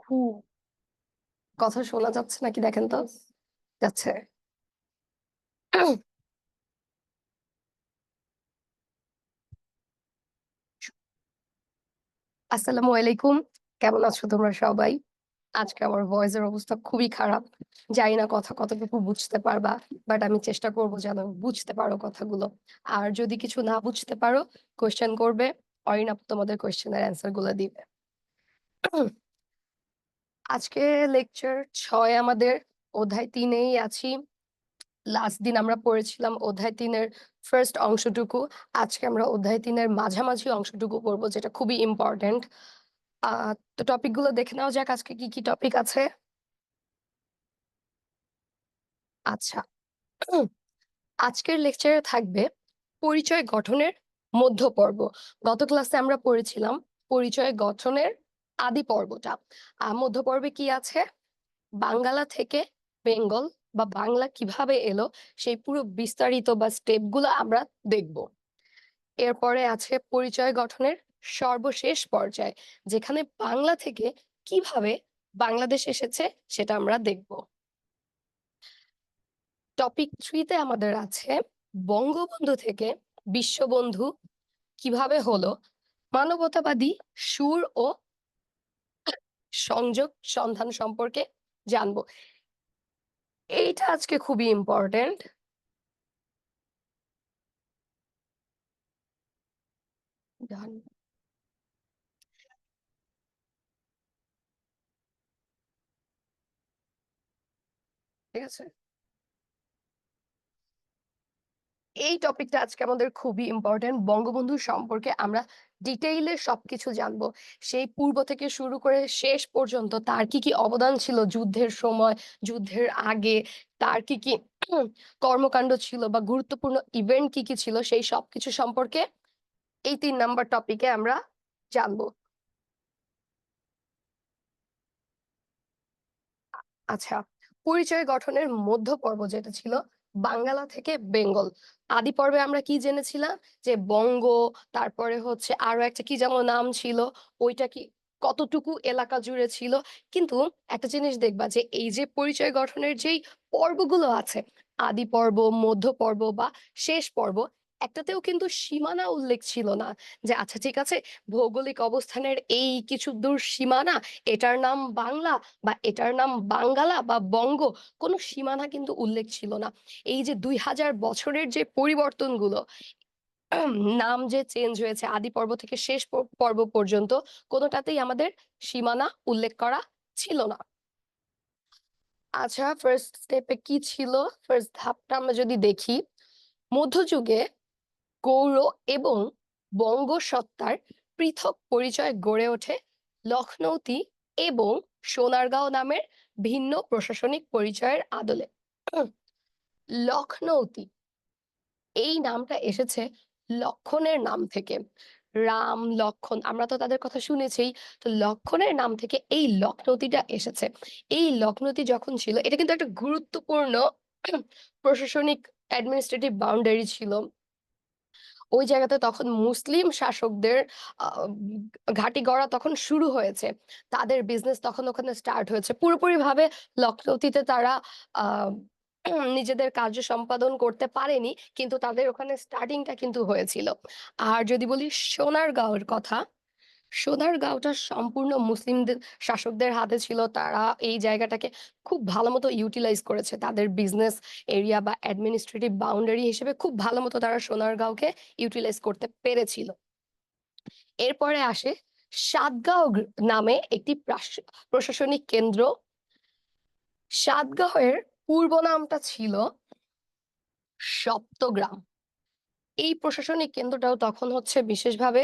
খুব কথা শোনা যাচ্ছে নাকি দেখেন তো। যাচ্ছে। আসসালামু আলাইকুম। কেমন আছো তোমরা সবাই? আজকে আমার ভয়েসের অবস্থা খুবই খারাপ। জানি না কথা কতটুকু বুঝতে পারবা, বাট আমি চেষ্টা করবো যেন বুঝতে পারো কথাগুলো। আর যদি কিছু না বুঝতে পারো, কোয়েশ্চেন করবে। অরিন আপু তোমাদের কোয়েশ্চেনের অ্যান্সার গুলো দিবে। আজকে লেকচার 6 আমাদের, অধ্যায় 3-এই আছি। লাস্ট দিন আমরা পড়েছিলাম অধ্যায় 3-এর ফার্স্ট অংশটুকু। আজকে আমরা অধ্যায় 3-এর মাঝামাঝি অংশটুকু পড়বো, যেটা খুবই ইম্পর্টেন্ট। তো টপিক গুলো দেখে নেওয়া যাক, আজকে কি কি টপিক আছে। আচ্ছা। উম, আজকের লেকচারে থাকবে পরিচয় গঠনের মধ্য পর্ব। গত ক্লাসে আমরা পড়েছিলাম পরিচয় গঠনের আদি পর্বটা। মধ্য পর্বে কি আছে? বাঙ্গালা থেকে বেঙ্গল বা বাংলা কিভাবে এলো, সেই পুরো বিস্তারিত বা স্টেপ গুলো আমরা দেখব। এরপরে আছে পরিচয় গঠনের সর্বশেষ পর্যায়, যেখানে বাংলা থেকে কিভাবে বাংলাদেশ এসেছে সেটা আমরা দেখব। টপিক 3-তে আমাদের আছে বঙ্গবন্ধু থেকে বিশ্ববন্ধু কিভাবে হলো, মানবতাবাদী সুর ও সংযোগ সন্ধান সম্পর্কে জানবো। এইটা আজকে খুবই ইম্পর্টেন্ট। ঠিক আছে, এই টপিকটা আজকে আমাদের খুবই ইম্পর্টেন্ট। বঙ্গবন্ধু সম্পর্কে আমরা ডিটেইলে সবকিছু জানবো, সেই পূর্ব থেকে শুরু করে শেষ পর্যন্ত তার কি কি অবদান ছিল যুদ্ধের সময়, যুদ্ধের আগে, তার কি কি কর্মকাণ্ড ছিল বা গুরুত্বপূর্ণ ইভেন্ট কি কি ছিল, সেই সবকিছু সম্পর্কে এই 3 নাম্বার টপিকে আমরা জানবো। আচ্ছা, পরিচয় গঠনের মধ্য পর্ব যেটা ছিল বাঙ্গালা থেকে বেঙ্গল। আদি পর্বে আমরা কি জেনেছিলাম? যে বঙ্গ, তারপরে হচ্ছে আরো একটা কি যেন নাম ছিল, ওইটা কি কতটুকু এলাকা জুড়ে ছিল। কিন্তু একটা জিনিস দেখবা, যে এই যে পরিচয় গঠনের যেই পর্বগুলো আছে, আদি পর্ব, মধ্য পর্ব বা শেষ পর্ব, একটাতেও কিন্তু সীমানা উল্লেখ ছিল না। যে আচ্ছা ঠিক আছে, ভৌগোলিক অবস্থানের এই কিছু দূর সীমানা, এটার নাম বাংলা বা এটার নাম বাঙ্গালা বা বঙ্গ, কোনো সীমানা কিন্তু উল্লেখ ছিল না। এই যে 2000 বছরের যে পরিবর্তনগুলো, নাম যে চেঞ্জ হয়েছে আদি পর্ব থেকে শেষ পর্ব পর্যন্ত, কোনোটাতেই আমাদের সীমানা উল্লেখ করা ছিল না। আচ্ছা, ফার্স্ট স্টেপে কি ছিল? ফার্স্ট ধাপটা আমরা যদি দেখি, মধ্যযুগে গৌড় এবং বঙ্গ সত্তার পৃথক পরিচয় গড়ে ওঠে লখনৌতি এবং সোনারগাঁও নামের ভিন্ন প্রশাসনিক পরিচয়ের আদলে। লখনৌতি, এই নামটা এসেছে লক্ষণের নাম থেকে। রাম লক্ষণ, আমরা তো তাদের কথা শুনেছি। তো লক্ষণের নাম থেকে এই লখনৌতিটা এসেছে। এই লখনৌতি যখন ছিল, এটা কিন্তু একটা গুরুত্বপূর্ণ প্রশাসনিক অ্যাডমিনিস্ট্রেটিভ বাউন্ডারি ছিল। ওই জায়গাতে তখন মুসলিম শাসকদের আহ, ঘাঁটি গড়া তখন শুরু হয়েছে। তাদের বিজনেস তখন ওখানে স্টার্ট হয়েছে পুরোপুরি ভাবে। লখনৌতিতে তারা আহ নিজেদের কার্য সম্পাদন করতে পারেনি, কিন্তু তাদের ওখানে স্টার্টিংটা কিন্তু হয়েছিল। আর যদি বলি সোনারগাঁওয়ের কথা, সোনারগাঁওটা সম্পূর্ণ মুসলিমদের শাসকদের হাতে ছিল। তারা এই জায়গাটাকে খুব ভালো মতো ইউটিলাইজ করেছে তাদের বিজনেস এরিয়া বা অ্যাডমিনিস্ট্রেটিভ বাউন্ডারি হিসেবে। খুব ভালো মতো তারা সোনারগাঁওকে ইউটিলাইজ করতে পেরেছিল। এরপরে আসে সাতগাঁও নামে একটি প্রশাসনিক কেন্দ্র। সাতগাঁওয়ের পূর্ব নামটা ছিল সপ্তগ্রাম। এই প্রশাসনিক কেন্দ্রটাও তখন হচ্ছে বিশেষভাবে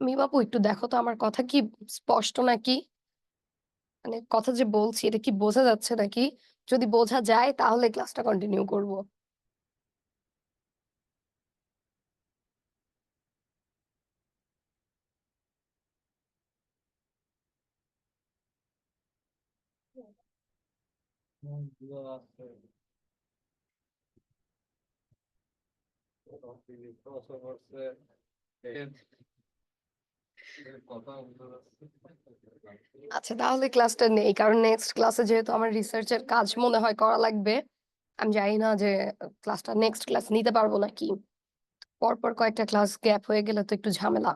মিমাপু একটু দেখো তো আমার কথা কি স্পষ্ট নাকি, মানে কথা যে বলছি এটা কি বোঝা যাচ্ছে নাকি? যদি বোঝা যায় তাহলে ক্লাসটা কন্টিনিউ করব। আচ্ছা তাহলে ক্লাসটা নেই, কারণ নেক্সট ক্লাসে যেহেতু আমার রিসার্চের কাজ মনে হয় করা লাগবে। আমি জানি না যে ক্লাসটা নেক্সট ক্লাস নিতে পারবো নাকি। পরপর কয়েকটা ক্লাস গ্যাপ হয়ে গেলে তো একটু ঝামেলা।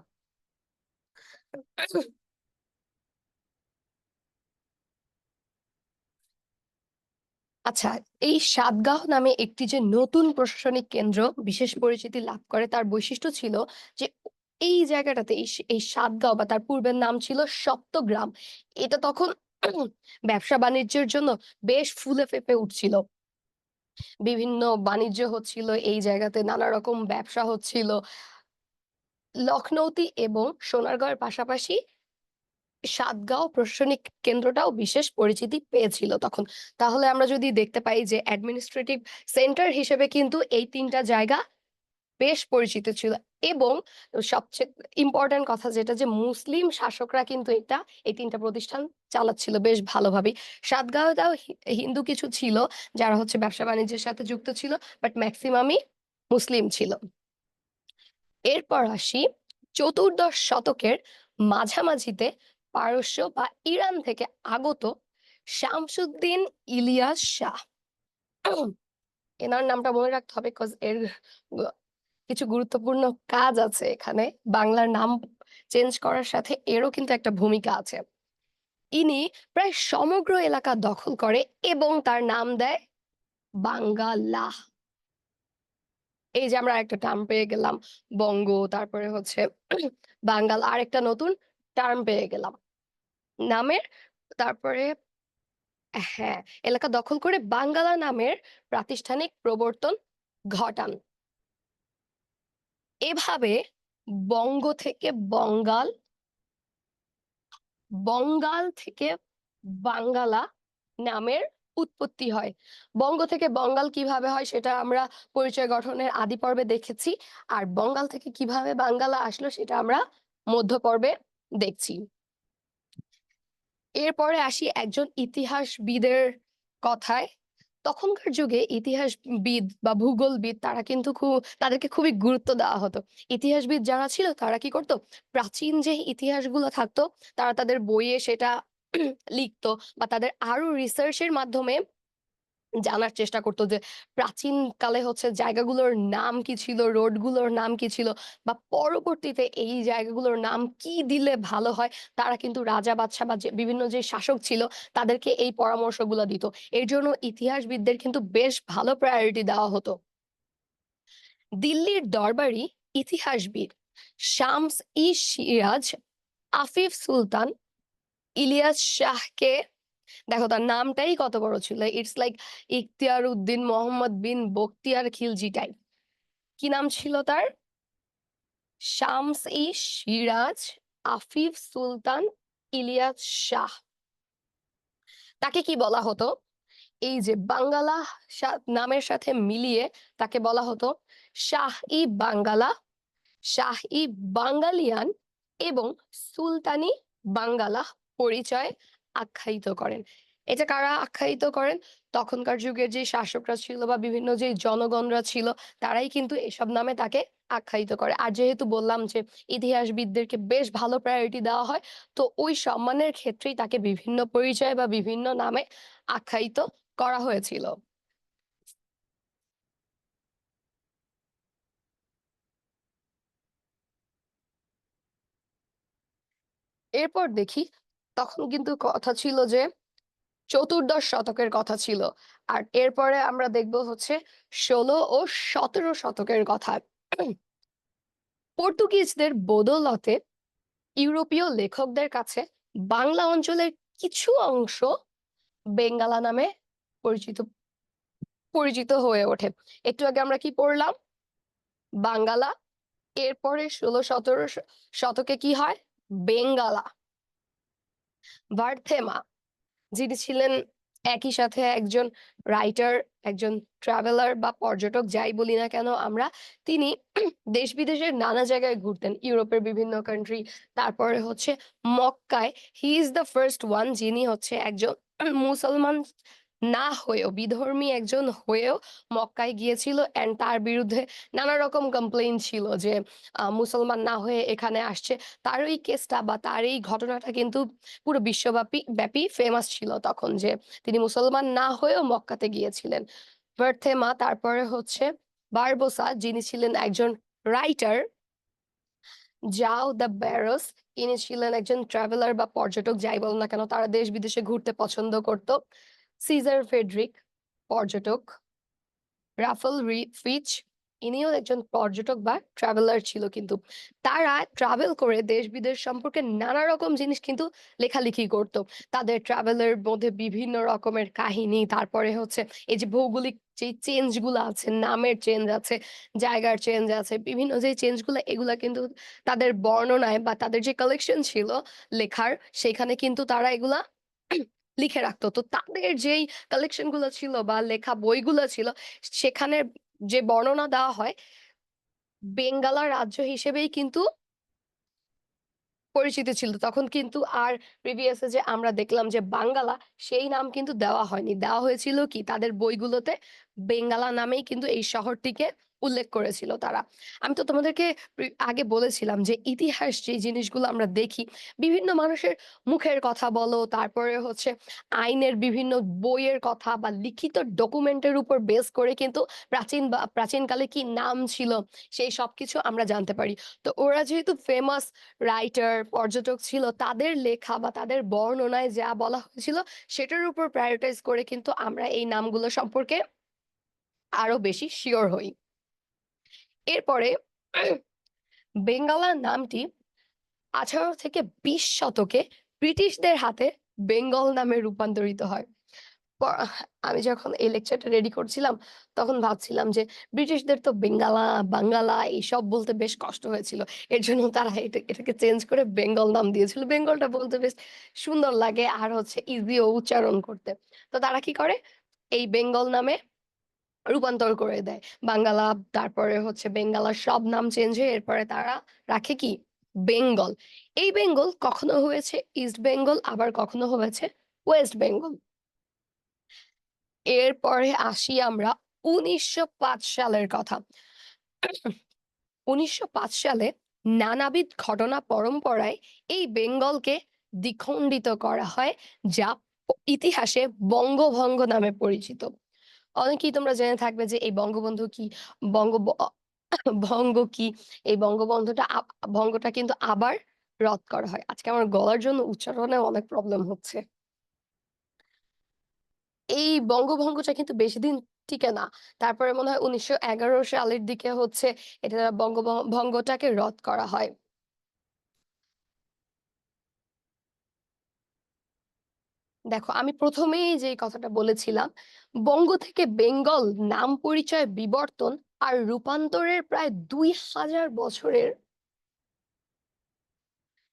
আচ্ছা, এই সাতগাঁও নামে একটি যে নতুন প্রশাসনিক কেন্দ্র বিশেষ পরিচিতি লাভ করে, তার বৈশিষ্ট্য ছিল যে এই জায়গাটাতে এই সাতগাঁও বা তার পূর্বের নাম ছিল সপ্তগ্রাম। এটা তখন ব্যবসা বাণিজ্যের জন্য বেশ ফুলে ফেঁপে উঠছিল। বিভিন্ন বাণিজ্য হচ্ছিল এই জায়গাতে, নানা রকম ব্যবসা হচ্ছিল। লখনৌতি এবং সোনারগাঁওয়ের পাশাপাশি সাতগাঁও প্রশাসনিক কেন্দ্রটাও বিশেষ পরিচিতি পেয়েছিল তখন। তাহলে আমরা যদি দেখতে পাই যে অ্যাডমিনিস্ট্রেটিভ সেন্টার হিসেবে কিন্তু এই তিনটা জায়গা বেশ পরিচিত ছিল। এবং সবচেয়ে ইম্পর্টেন্ট কথা যেটা, যে মুসলিম শাসকরা কিন্তু এই তিনটা প্রতিষ্ঠান চালাচ্ছিল বেশ ভালোভাবে। সাতগাঁওতেও হিন্দু কিছু ছিল যারা হচ্ছে ব্যবসা বাণিজ্যের সাথে যুক্ত ছিল, বাট ম্যাক্সিমামই মুসলিম ছিল। এরপর আসি চতুর্দশ শতকের মাঝামাঝিতে পারস্য বা ইরান থেকে আগত শামসুদ্দিন ইলিয়াস শাহ। এনার নামটা মনে রাখতে হবে, বিকজ এর কিছু গুরুত্বপূর্ণ কাজ আছে এখানে। বাংলার নাম চেঞ্জ করার সাথে এরও কিন্তু একটা ভূমিকা আছে। ইনি প্রায় সমগ্র এলাকা দখল করে এবং তার নাম দেয় বাঙ্গালা। এই যে আমরা একটা টার্ম পেয়ে গেলাম বঙ্গ, তারপরে হচ্ছে বাঙ্গাল, আরেকটা নতুন টার্ম পেয়ে গেলাম নামের। তারপরে হ্যাঁ, এলাকা দখল করে বাঙ্গালা নামের প্রাতিষ্ঠানিক প্রবর্তন ঘটান। এভাবে বঙ্গ থেকে বঙ্গাল, বঙ্গাল থেকে বাঙ্গালা নামের উৎপত্তি হয়। বঙ্গ থেকে বঙ্গাল কিভাবে হয় সেটা আমরা পরিচয় গঠনের আদি পর্বে দেখেছি। আর বঙ্গাল থেকে কিভাবে বাঙ্গালা আসলো সেটা আমরা মধ্য পর্বে দেখছি। এরপরে আসি একজন ইতিহাসবিদের কথায়। তখনকার যুগে ইতিহাসবিদ বা ভূগোলবিদ তারা কিন্তু তাদেরকে খুবই গুরুত্ব দেওয়া হতো। ইতিহাসবিদ যারা ছিল তারা কি করতো, প্রাচীন যে ইতিহাসগুলো থাকতো তারা তাদের বইয়ে সেটা লিখতো, বা তাদের আরো রিসার্চের মাধ্যমে জানার চেষ্টা করতো যে প্রাচীন কালে হচ্ছে জায়গাগুলোর নাম কি ছিল, রোডগুলোর নাম কি ছিল, বা পরবর্তীতে এই জায়গাগুলোর নাম কি দিলে ভালো হয়। তারা কিন্তু রাজা বাদশাহ বা বিভিন্ন যে শাসক ছিল তাদেরকে এই পরামর্শগুলো দিত। এর জন্য ইতিহাসবিদদের কিন্তু বেশ ভালো প্রায়োরিটি দেওয়া হতো। দিল্লির দরবারি ইতিহাসবিদ শামস ই সিরাজ আফিফ সুলতান ইলিয়াস শাহকে, দেখো তার নামটাই কত বড় ছিল, it's like Ikhtiyar Uddin Muhammad bin Bakhtiyar Khilji type. কি নাম ছিল তার? শামস ই সিরাজ আফিফ সুলতান ইলিয়াস শাহ। তাকে কি বলা হতো, এই যে বাঙ্গালা নামের সাথে মিলিয়ে তাকে বলা হতো শাহ ই বাঙ্গালা, শাহ ই বাঙ্গালিয়ান এবং সুলতানি বাঙ্গালা পরিচয় আখ্যায়িত করেন। এটা কারা আখ্যায়িত করেন? তখনকার যুগের যে শাসকরা ছিল বা বিভিন্ন যে জনগণরা ছিল তারাই কিন্তু এসব নামে তাকে আখ্যায়িত করে। আর যেহেতু বললাম যে ইতিহাসবিদদেরকে বেশ ভালো প্রায়োরিটি দেওয়া হয়, তো ওই সম্মানের ক্ষেত্রেই তাকে বিভিন্ন পরিচয় বা বিভিন্ন নামে আখ্যায়িত করা হয়েছিল। এরপর দেখি, তখন কিন্তু কথা ছিল যে চতুর্দশ শতকের কথা ছিল। আর এরপরে আমরা দেখব হচ্ছে 16 ও 17 শতকের কথা। পর্তুগিজদের বদৌলতে ইউরোপীয় লেখকদের কাছে বাংলা অঞ্চলের কিছু অংশ বেঙ্গালা নামে পরিচিত পরিচিত হয়ে ওঠে। একটু আগে আমরা কি পড়লাম? বাঙ্গালা, এরপরে ১৬-১৭ শতকে কি হয়? বেঙ্গালা, ভারথেমা, যিনি ছিলেন একই সাথে একজন রাইটার, একজন ট্রাভেলার বা পর্যটক যাই বলি না কেন আমরা। তিনি দেশ-বিদেশের নানা জায়গায় ঘুরতেন। ইউরোপের বিভিন্ন কান্ট্রি, তারপরে হচ্ছে মক্কায় হি ইস দ্য ফার্স্ট ওয়ান যিনি হচ্ছে একজন মুসলমান না হয়েও, বিধর্মী একজন হয়েও মক্কায় গিয়েছিল অ্যান্ড তার বিরুদ্ধে নানা রকম কমপ্লেইন ছিল যে মুসলমান না হয়ে এখানে আসছে। তার ওই কেসটা বা তার এই ঘটনাটা কিন্তু পুরো ব্যাপী ফেমাস ছিল তখন, যে তিনি মুসলমান না হয়েও মক্কাতে গিয়েছিলেন। ভারথেমা, তারপরে হচ্ছে বারবোসা যিনি ছিলেন একজন রাইটার, জাও দ্য ব্যারোস ইনি ছিলেন একজন ট্রাভেলার বা পর্যটক যাই বল না কেন, তারা দেশ বিদেশে ঘুরতে পছন্দ করত। সিজার ফেডরিক, পর্যটক। রাফেল ফিচ, ইনিও একজন পর্যটক বা ট্রাভেলার ছিল কিন্তু। তারা ট্রাভেল করে দেশ-বিদেশ সম্পর্কে নানা রকম জিনিস কিন্তু লেখালেখি করত। তাদের ট্রাভেলের মধ্যে বিভিন্ন রকমের কাহিনী, তারপরে হচ্ছে এই যে ভৌগোলিক যেই চেঞ্জ গুলা আছে, নামের চেঞ্জ আছে, জায়গার চেঞ্জ আছে, বিভিন্ন যে চেঞ্জ গুলা এগুলা কিন্তু তাদের বর্ণনায় বা তাদের যে কালেকশন ছিল লেখার, সেখানে কিন্তু তারা এগুলা লিখে রাখতো। তো তাদের যেই কালেকশন গুলো ছিল বা লেখা বইগুলো ছিল, সেখানে যে বর্ণনা দেওয়া হয়, বেঙ্গালা রাজ্য হিসেবেই কিন্তু পরিচিত ছিল। তখন কিন্তু আর প্রিভিয়াস এ যে আমরা দেখলাম যে বাঙ্গালা, সেই নাম কিন্তু দেওয়া হয়নি। দেওয়া হয়েছিল কি তাদের বইগুলোতে বেঙ্গালা নামেই কিন্তু এই শহরটিকে উল্লেখ করেছিল তারা। আমি তো তোমাদেরকে আগে বলেছিলাম যে ইতিহাস যে জিনিসগুলো আমরা দেখি, বিভিন্ন মানুষের মুখের কথা বলো, তারপরে হচ্ছে আইনের বিভিন্ন বইয়ের কথা বা লিখিত ডকুমেন্টের উপর বেস করে কিন্তু প্রাচীনকালে কি নাম ছিল সেই সবকিছু আমরা জানতে পারি। তো ওরা যেহেতু ফেমাস রাইটার, পর্যটক ছিল, তাদের লেখা বা তাদের বর্ণনায় যা বলা হয়েছিল সেটার উপর প্রায়োরিটাইজ করে কিন্তু আমরা এই নামগুলো সম্পর্কে আরো বেশি সিওর হই। এরপরে বেঙ্গালা নামটি 18 থেকে 20 শতকে ব্রিটিশদের হাতে বেঙ্গল নামে রূপান্তরিত হয়। প আমি যখন এই লেকচারটা রেডি করছিলাম, তখন ভাবছিলাম যে ব্রিটিশদের তো বেঙ্গালা, বাঙ্গালা এইসব বলতে বেশ কষ্ট হয়েছিল। এর জন্য তারা এটাকে চেঞ্জ করে বেঙ্গল নাম দিয়েছিল। বেঙ্গলটা বলতে বেশ সুন্দর লাগে আর হচ্ছে ইজিও উচ্চারণ করতে। তো তারা কি করে? এই বেঙ্গল নামে রূপান্তর করে দেয়। বাঙ্গালা, তারপরে হচ্ছে বেঙ্গালার সব নাম চেঞ্জ হয়ে এরপরে তারা রাখে কি? বেঙ্গল। এই বেঙ্গল কখনো হয়েছে ইস্ট বেঙ্গল, আবার কখনো হয়েছে ওয়েস্ট বেঙ্গল। এরপরে আসি আমরা ১৯০৫ সালের কথা। ১৯০৫ সালে নানাবিধ ঘটনা পরম্পরায় এই বেঙ্গলকে দ্বিখণ্ডিত করা হয়, যা ইতিহাসে বঙ্গভঙ্গ নামে পরিচিত। অনেকেই তোমরা জেনে থাকবে যে এই বঙ্গবন্ধু কি, বঙ্গ ব ভঙ্গ কি? এই ভঙ্গটা কিন্তু আবার রদ করা হয়। আজকে আমার গলার জন্য উচ্চারণে অনেক প্রবলেম হচ্ছে। এই বঙ্গভঙ্গটা কিন্তু বেশিদিন টিকে না। তারপরে মনে হয় ১৯১১ সালের দিকে হচ্ছে এটা ভঙ্গটাকে রদ করা হয়। দেখো, আমি ১ম এই যেই কথাটা বলেছিলাম, বঙ্গ থেকে বেঙ্গল নাম পরিচয় বিবর্তন আর রূপান্তরের প্রায় ২০০০ বছরের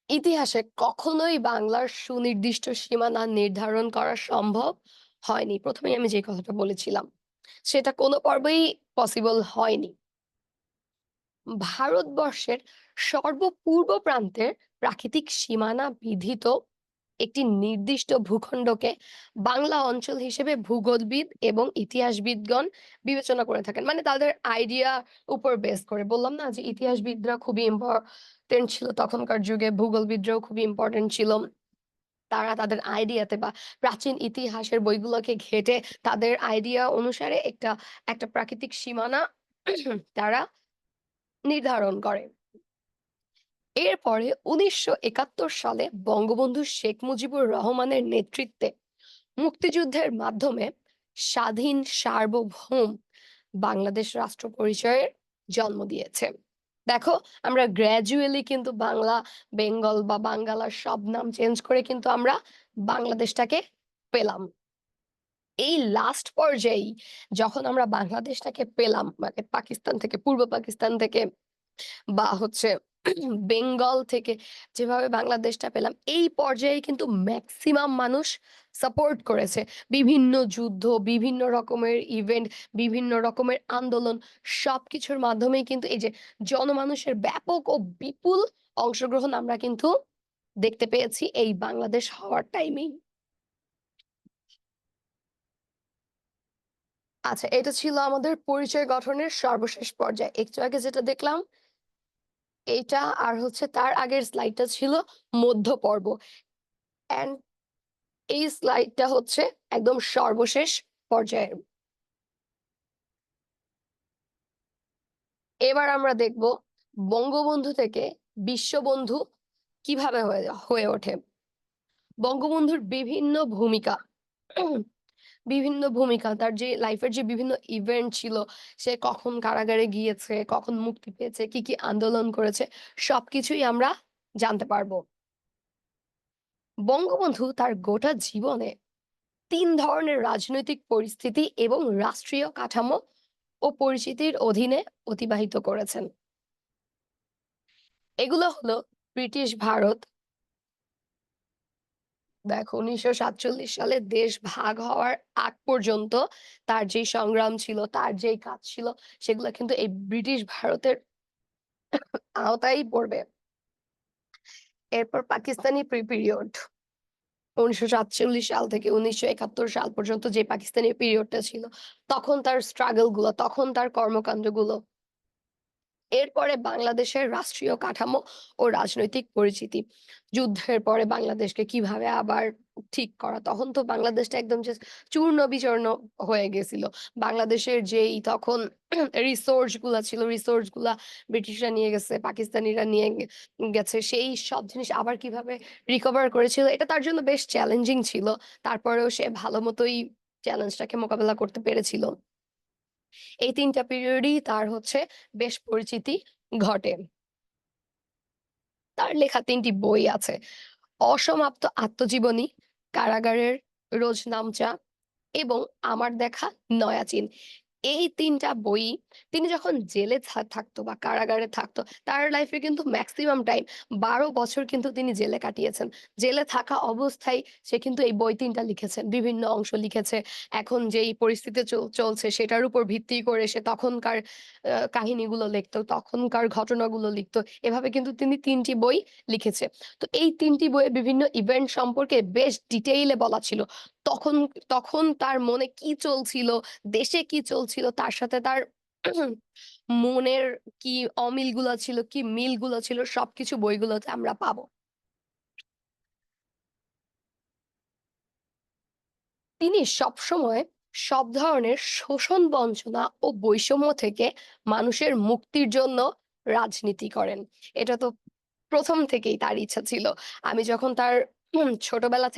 ইতিহাসে কখনোই বাংলার সুনির্দিষ্ট সীমানা নির্ধারণ করা সম্ভব হয়নি। ১ম এই আমি যে কথাটা বলেছিলাম, সেটা কোনো পর্বেই পসিবল হয়নি। ভারতবর্ষের সর্বপূর্ব প্রান্তের প্রাকৃতিক সীমানা বিধৃত একটি নির্দিষ্ট ভূখণ্ডকে বাংলা অঞ্চল হিসেবে ভূগোলবিদ এবং ইতিহাসবিদগণ বিবেচনা করে থাকেন। মানে তাদের আইডিয়া উপর বেস করে। বললাম না যে ইতিহাসবিদরা খুবই ইম্পর্টেন্ট ছিল তখনকার যুগে, ভূগোলবিদরাও খুবই ইম্পর্টেন্ট ছিল। তারা তাদের আইডিয়াতে বা প্রাচীন ইতিহাসের বইগুলোকে ঘেঁটে তাদের আইডিয়া অনুসারে একটা একটা প্রাকৃতিক সীমানা তারা নির্ধারণ করে। এরপরে ১৯৭১ সালে বঙ্গবন্ধু শেখ মুজিবুর রহমানের নেতৃত্বে মুক্তিযুদ্ধের মাধ্যমে স্বাধীন সার্বভৌম বাংলাদেশ রাষ্ট্র পরিচয়ের জন্ম দিয়েছে। দেখো, আমরা গ্র্যাজুয়ালি কিন্তু বাংলা, বেঙ্গল বা বাঙ্গালার সব নাম চেঞ্জ করে কিন্তু আমরা বাংলাদেশটাকে পেলাম। এই লাস্ট পর্যায়েই যখন আমরা বাংলাদেশটাকে পেলাম, মানে পাকিস্তান থেকে, পূর্ব পাকিস্তান থেকে বা হচ্ছে বেঙ্গল থেকে যেভাবে বাংলাদেশটা পেলাম, এই পর্যায়ে কিন্তু মেক্সিমাম মানুষ সাপোর্ট করেছে। বিভিন্ন যুদ্ধ, বিভিন্ন রকমের ইভেন্ট, বিভিন্ন রকমের আন্দোলন সবকিছুর মাধ্যমেই কিন্তু এই যে জনমানুষের ব্যাপক ও বিপুল অংশগ্রহণ আমরা কিন্তু দেখতে পেয়েছি এই বাংলাদেশ হওয়ার টাইমেই। আচ্ছা, এটা ছিল আমাদের পরিচয় গঠনের সর্বশেষ পর্যায়ে। একটু আগে যেটা দেখলাম এইটা, আর হচ্ছে তার আগের স্লাইডটা ছিল মধ্য পর্ব। অ্যান্ড এই স্লাইডটা হচ্ছে একদম সর্বশেষ পর্যায়ের। এবার আমরা দেখব বঙ্গবন্ধু থেকে বিশ্ববন্ধু কিভাবে হয়ে ওঠে। বঙ্গবন্ধুর বিভিন্ন ভূমিকা, তার যে লাইফের যে বিভিন্ন ইভেন্ট ছিল, সে কখন কারাগারে গিয়েছে, কখন মুক্তি পেয়েছে, কি কি আন্দোলন করেছে, সবকিছুই আমরা জানতে পারবো। বঙ্গবন্ধু তার গোটা জীবনে ৩ ধরনের রাজনৈতিক পরিস্থিতি এবং রাষ্ট্রীয় কাঠামো ও পরিচিতির অধীনে অতিবাহিত করেছেন। এগুলো হলো ব্রিটিশ ভারত। দেখো, ১৯৪৭ সালে দেশ ভাগ হওয়ার আগ পর্যন্ত তার যেই সংগ্রাম ছিল, তার যেই কাজ ছিল, সেগুলো কিন্তু এই ব্রিটিশ ভারতের আওতায় পড়বে। এরপর পাকিস্তানি পিরিয়ড, ১৯৪৭ সাল থেকে ১৯৭১ সাল পর্যন্ত যে পাকিস্তানি পিরিয়ডটা ছিল, তখন তার স্ট্রাগল গুলো, তখন তার কর্মকাণ্ডগুলো। এরপরে বাংলাদেশের রাষ্ট্রীয় কাঠামো ও রাজনৈতিক পরিচিতি। যুদ্ধের পরে বাংলাদেশকে কিভাবে আবার ঠিক করা। তখন তো বাংলাদেশটা একদম জাস্ট চূর্ণ-বিচূর্ণ হয়ে গেছিল। বাংলাদেশের যেই তখন রিসোর্স গুলা ছিল, রিসোর্স গুলা ব্রিটিশরা নিয়ে গেছে, পাকিস্তানিরা নিয়ে গেছে। সেই সব জিনিস আবার কিভাবে রিকভার করেছিল, এটা তার জন্য বেশ চ্যালেঞ্জিং ছিল। তারপরেও সে ভালো মতোই চ্যালেঞ্জটাকে মোকাবেলা করতে পেরেছিল। এই ৩ টা পিরিয়ডই তার হচ্ছে বেশ পরিচিতি ঘটে। তার লেখা ৩ টি বই আছে। অসমাপ্ত আত্মজীবনী, কারাগারের রোজনামচা এবং আমার দেখা নয়াচীন। এই ৩ টা বই তিনি যখন জেলে থাকতো বা কারাগারে থাকতো, তার লাইফে কিন্তু মেক্সিমাম টাইম ১২ বছর কিন্তু তিনি জেলে কাটিয়েছেন। জেলে থাকা অবস্থায় সে কিন্তু এই বই ৩ টা লিখেছেন। বিভিন্ন অংশ লিখেছে। এখন যেই পরিস্থিতি চলছে সেটার উপর ভিত্তি করে সে তখনকার কাহিনীগুলো লিখতো, তখনকার ঘটনাগুলো লিখতো। এভাবে কিন্তু তিনি ৩ টি বই লিখেছে। তো এই ৩ টি বইয়ে বিভিন্ন ইভেন্ট সম্পর্কে বেশ ডিটেইলে বলা ছিল। তখন তখন তার মনে কি চলছিল, দেশে কি চলছিল, তার সাথে তার মনের কি অমিলগুলা ছিল, কি মিলগুলো ছিল, সবকিছু বইগুলোতে আমরা পাবো। তিনি সবসময় সব ধরনের শোষণ, বঞ্চনা ও বৈষম্য থেকে মানুষের মুক্তির জন্য রাজনীতি করেন। এটা তো ১ম থেকেই তার ইচ্ছা ছিল। আমি যখন তার ছোটবেলা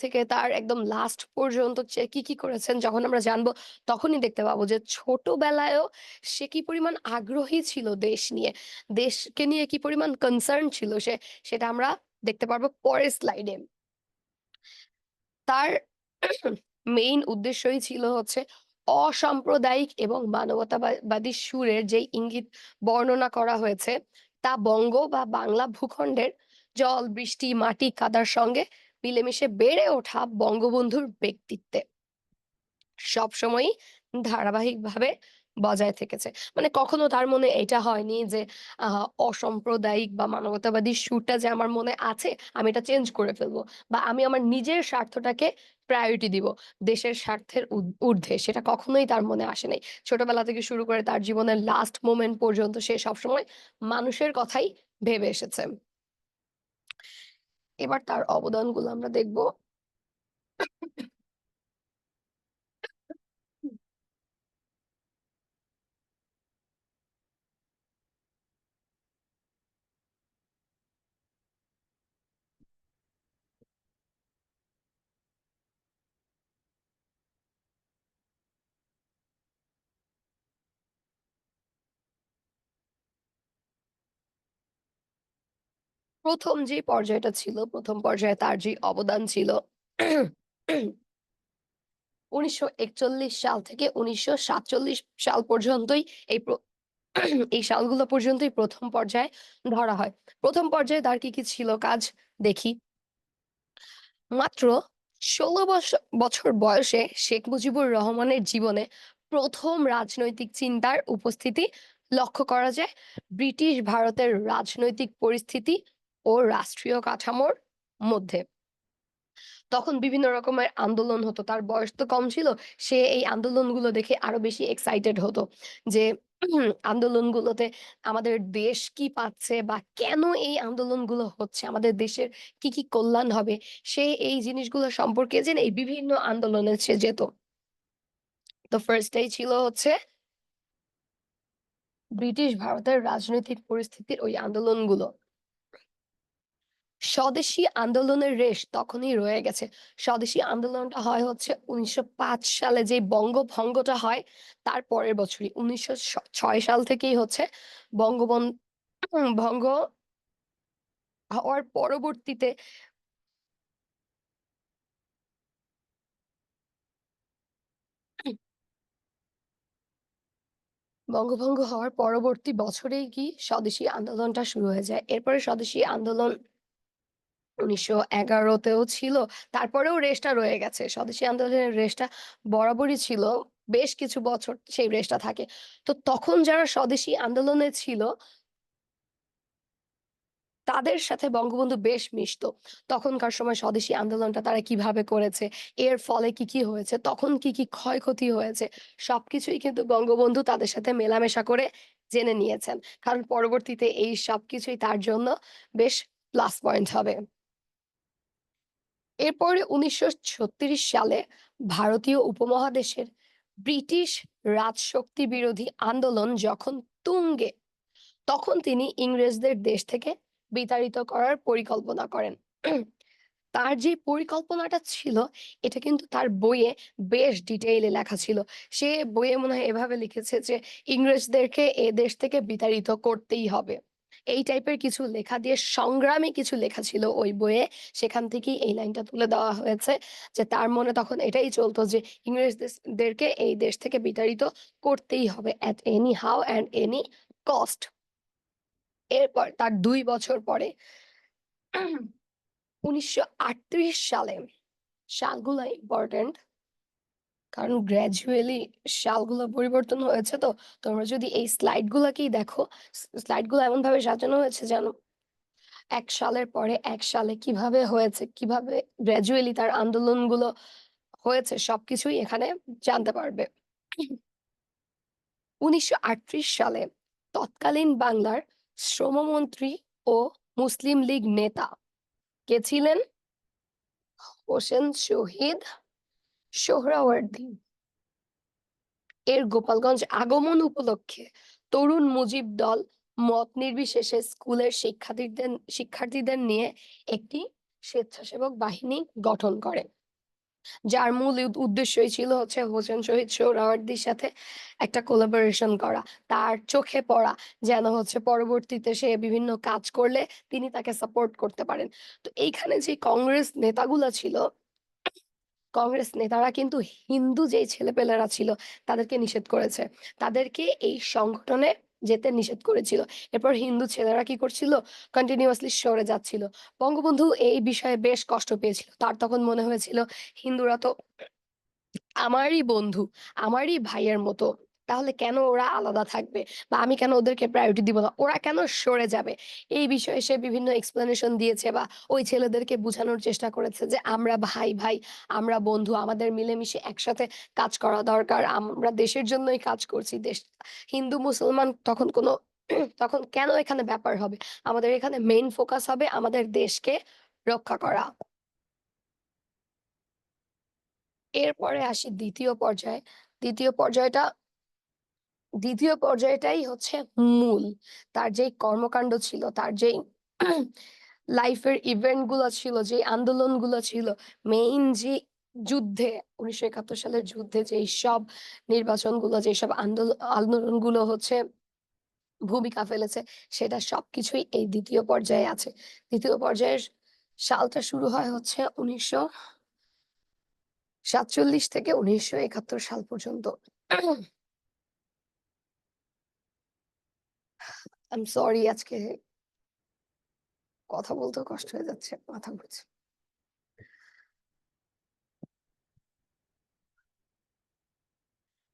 থেকে তার একদম লাস্ট পর্যন্ত সে কি করেছেন যখন আমরা জানবো, তখনই দেখতে পাবো যে ছোটবেলায়ও সে কি পরিমাণ আগ্রহী ছিল দেশ নিয়ে। দেশকে নিয়ে কি পরিমাণ কনসার্ন ছিল সে, সেটা আমরা দেখতে পারবো পরের স্লাইডে। তার মেইন উদ্দেশ্যই ছিল হচ্ছে অসাম্প্রদায়িক এবং মানবতাবাদী সুরের যেই ইঙ্গিত বর্ণনা করা হয়েছে, তা বঙ্গ বা বাংলা ভূখণ্ডের জল, বৃষ্টি, মাটি, কাদার সঙ্গে মিলেমিশে বেড়ে ওঠা বঙ্গবন্ধুর ব্যক্তিত্বে সবসময়ই ধারাবাহিকভাবে বজায় থেকেছে। মানে কখনো তার মনে এটা হয়নি যে অসাম্প্রদায়িক বা মানবতাবাদী সুরটা যে আমার মনে আছে, আমি এটা চেঞ্জ করে ফেলবো। বা আমি আমার নিজের স্বার্থটাকে প্রায়োরিটি দিব দেশের স্বার্থের ঊর্ধ্বে। সেটা কখনোই তার মনে আসে নাই। ছোটবেলা থেকে শুরু করে তার জীবনের লাস্ট মোমেন্ট পর্যন্ত সে সবসময় মানুষের কথাই ভেবে এসেছে। এবার তার অবদানগুলো আমরা দেখব। ১ম যে পর্যায়টা ছিল, ১ম পর্যায়ে তার যে অবদান ছিল ১৯৪১ সাল থেকে ১৯৪৭ সাল পর্যন্তই এই এই সালগুলো পর্যন্তই ১ম পর্যায়ে ধরা হয়। ১ম পর্যায়ে তার কি ছিল কাজ দেখি। মাত্র ১৬ বছর বয়সে শেখ মুজিবুর রহমানের জীবনে ১ম রাজনৈতিক চিন্তার উপস্থিতি লক্ষ্য করা যায় ব্রিটিশ ভারতের রাজনৈতিক পরিস্থিতি ও রাষ্ট্রীয় কাঠামোর মধ্যে। তখন বিভিন্ন রকমের আন্দোলন হতো। তার বয়স তো কম ছিল। সে এই আন্দোলনগুলো দেখে আরো বেশি এক্সাইটেড হতো যে আন্দোলনগুলোতে আমাদের দেশ কি পাচ্ছে বা কেন এই আন্দোলনগুলো হচ্ছে? আমাদের দেশের কি কল্যাণ হবে? সে এই জিনিসগুলো সম্পর্কে জেনে এই বিভিন্ন আন্দোলনে সে যেত। তো ফার্স্ট এই ছিল হচ্ছে ব্রিটিশ ভারতের রাজনৈতিক পরিস্থিতির ওই আন্দোলনগুলো। স্বদেশী আন্দোলনের রেশ তখনই রয়ে গেছে। স্বদেশী আন্দোলনটা হয় হচ্ছে ১৯০৫ সালে যে বঙ্গভঙ্গটা হয় তার পরের বছরই ১৯০৬ সাল থেকেই হচ্ছে বঙ্গবন ভঙ্গ হওয়ার পরবর্তীতে বঙ্গভঙ্গ হওয়ার পরবর্তী বছরেই কি স্বদেশী আন্দোলনটা শুরু হয়ে যায়। এরপরে স্বদেশী আন্দোলন ১৯১১ তেও ছিল। তারপরেও রেশটা রয়ে গেছে। স্বদেশী আন্দোলনের রেশটা বরাবরই ছিল। বেশ কিছু বছর সেই রেশটা থাকে। তো তখন যারা স্বদেশী আন্দোলনে ছিল তাদের সাথে বঙ্গবন্ধু বেশ মিশতো। তখনকার সময় স্বদেশী আন্দোলনটা তারা কিভাবে করেছে, এর ফলে কি হয়েছে, তখন কি ক্ষয়ক্ষতি হয়েছে, সবকিছুই কিন্তু বঙ্গবন্ধু তাদের সাথে মেলামেশা করে জেনে নিয়েছেন। কারণ পরবর্তীতে এই সবকিছুই তার জন্য বেশ প্লাস পয়েন্ট হবে। এরপরে ১৯৩৬ সালে ভারতীয় উপমহাদেশের ব্রিটিশ রাজশক্তি বিরোধী আন্দোলন যখন তুঙ্গে, তখন তিনি ইংরেজদের দেশ থেকে বিতাড়িত করার পরিকল্পনা করেন। তার যে পরিকল্পনাটা ছিল, এটা কিন্তু তার বইয়ে বেশ ডিটেইলে লেখা ছিল। সে বইয়ে মনে হয় এভাবে লিখেছে যে, "ইংরেজদেরকে এ দেশ থেকে বিতাড়িত করতেই হবে।" এই টাইপের কিছু লেখা দিয়ে সংগ্রামী কিছু লেখা ছিল ওই বইয়ে। সেখান থেকেই এই লাইনটা তুলে দেওয়া হয়েছে যে, তার মনে তখন এটাই চলত যে, দেরকে এই দেশ থেকে বিতাড়িত করতেই হবে at any how and any cost। এরপর তার ২ বছর পরে ১৯৩৮ সালে, সালগুলা ইম্পোর্টেন্ট কারণ গ্র্যাজুয়ালি সালগুলো পরিবর্তন হয়েছে তো। তোমরা যদি এই স্লাইড গুলাকেই দেখো, স্লাইড গুলো এমনভাবে সাজানো হয়েছে যেন ১ সালের পরে ১ সালে কিভাবে হয়েছে, কিভাবে গ্র্যাজুয়ালি তার আন্দোলনগুলো হয়েছে সবকিছুই এখানে জানতে পারবে। ১৯৩৮ সালে তৎকালীন বাংলার শ্রমমন্ত্রী ও মুসলিম লীগ নেতা কে ছিলেন? হোসেন শহীদ সোহরাওয়ার্দী। এর গোপালগঞ্জ আগমন উপলক্ষে তরুণ মুজিব দল মত নির্বিশেষে স্কুলের শিক্ষার্থীদের নিয়ে একটি স্বেচ্ছাসেবক বাহিনী গঠন করে। যার মূল উদ্দেশ্যই ছিল হচ্ছে হোসেন শহীদ সোহরাওয়ার্দীর সাথে একটা কোলাবোরেশন করা। তার চোখে পড়া যেন হচ্ছে পরবর্তীতে সে বিভিন্ন কাজ করলে তিনি তাকে সাপোর্ট করতে পারেন। তো এইখানে যে কংগ্রেস নেতাগুলা ছিল, কংগ্রেস নেতারা কিন্তু হিন্দু যেই ছেলেপেলেরা ছিল তাদেরকে নিষেধ করেছে। তাদেরকে এই সংগঠনে যেতে নিষেধ করেছিল। এরপর হিন্দু ছেলেরা কি করছিল? কন্টিনিউয়াসলি সরে যাচ্ছিল। বঙ্গবন্ধু এই বিষয়ে বেশ কষ্ট পেয়েছিল। তার তখন মনে হয়েছিল হিন্দুরা তো আমারই বন্ধু, আমারই ভাইয়ের মতো। তাহলে কেন ওরা আলাদা থাকবে? বা আমি কেন ওদেরকে প্রায়োরিটি দিব না? ওরা কেন সরে যাবে? এই বিষয়ে সে বিভিন্ন এক্সপ্লেনেশন দিয়েছে বা ওই ছেলেদেরকে বুঝানোর চেষ্টা করেছে যে, "আমরা ভাই, আমরা বন্ধু। আমাদের মিলেমিশে একসাথে কাজ করা দরকার। আমরা দেশের জন্যই কাজ করছি। হিন্দু মুসলমান তখন কোনো তখন কেন এখানে ব্যাপার হবে? আমাদের এখানে মেইন ফোকাস হবে আমাদের দেশকে রক্ষা করা।" এরপরে আসি ২য় পর্যায়ে। ২য় পর্যায়টা ২য় পর্যায়টাই হচ্ছে মূল। তার যেই কর্মকাণ্ড ছিল, তার যেই লাইফের ইভেন্ট গুলা ছিল, যে আন্দোলনগুলো ছিল, মেইন যে যুদ্ধে ১৯৭১ সালের যুদ্ধে যেই সব নির্বাচনগুলো, যেসব আন্দোলনগুলো হচ্ছে ভূমিকা ফেলেছে, সেটা সবকিছুই এই ২য় পর্যায়ে আছে। ২য় পর্যায়ের সালটা শুরু হয় হচ্ছে ১৯৪৭ থেকে ১৯৭১ সাল পর্যন্ত। আই এম সরি, আজকে কথা বলতেও কষ্ট হয়ে যাচ্ছে। মাথা ঘুরছে।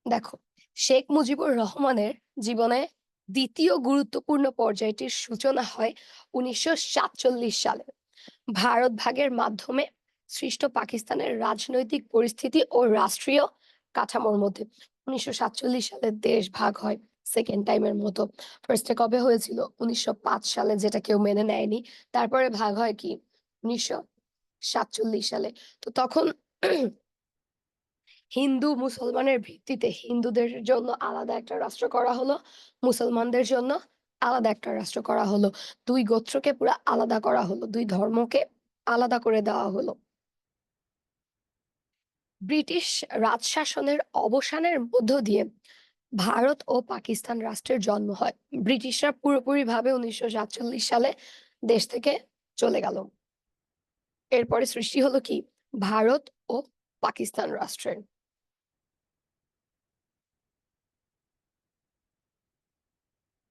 দেখো, শেখ মুজিবুর রহমানের জীবনে ২য় গুরুত্বপূর্ণ পর্যায়টির সূচনা হয় ১৯৪৭ সালে। ভারত ভাগের মাধ্যমে সৃষ্ট পাকিস্তানের রাজনৈতিক পরিস্থিতি ও রাষ্ট্রীয় কাঠামোর মধ্যে ১৯৪৭ সালে দেশ ভাগ হয় সেকেন্ড টাইমের মতো। ফার্স্টে কবে হয়েছিল? ১৯০৫ সালে, যেটা কেউ মেনে নেয়নি। তারপরে ভাগ হয় কি? ১৯৪৭ সালে। তো তখন হিন্দু মুসলমানের ভিত্তিতে হিন্দুদের জন্য আলাদা একটা রাষ্ট্র করা হলো, মুসলমানদের জন্য আলাদা একটা রাষ্ট্র করা হলো। ২ গোত্রকে পুরা আলাদা করা হলো। ২ ধর্মকে আলাদা করে দেওয়া হলো। ব্রিটিশ রাজশাসনের অবসানের মধ্য দিয়ে ভারত ও পাকিস্তান রাষ্ট্রের জন্ম হয়। ব্রিটিশরা পুরোপুরিভাবে ১৯৪৭ সালে দেশ থেকে চলে গেল। এরপরে সৃষ্টি হলো কি? ভারত ও পাকিস্তান রাষ্ট্রের।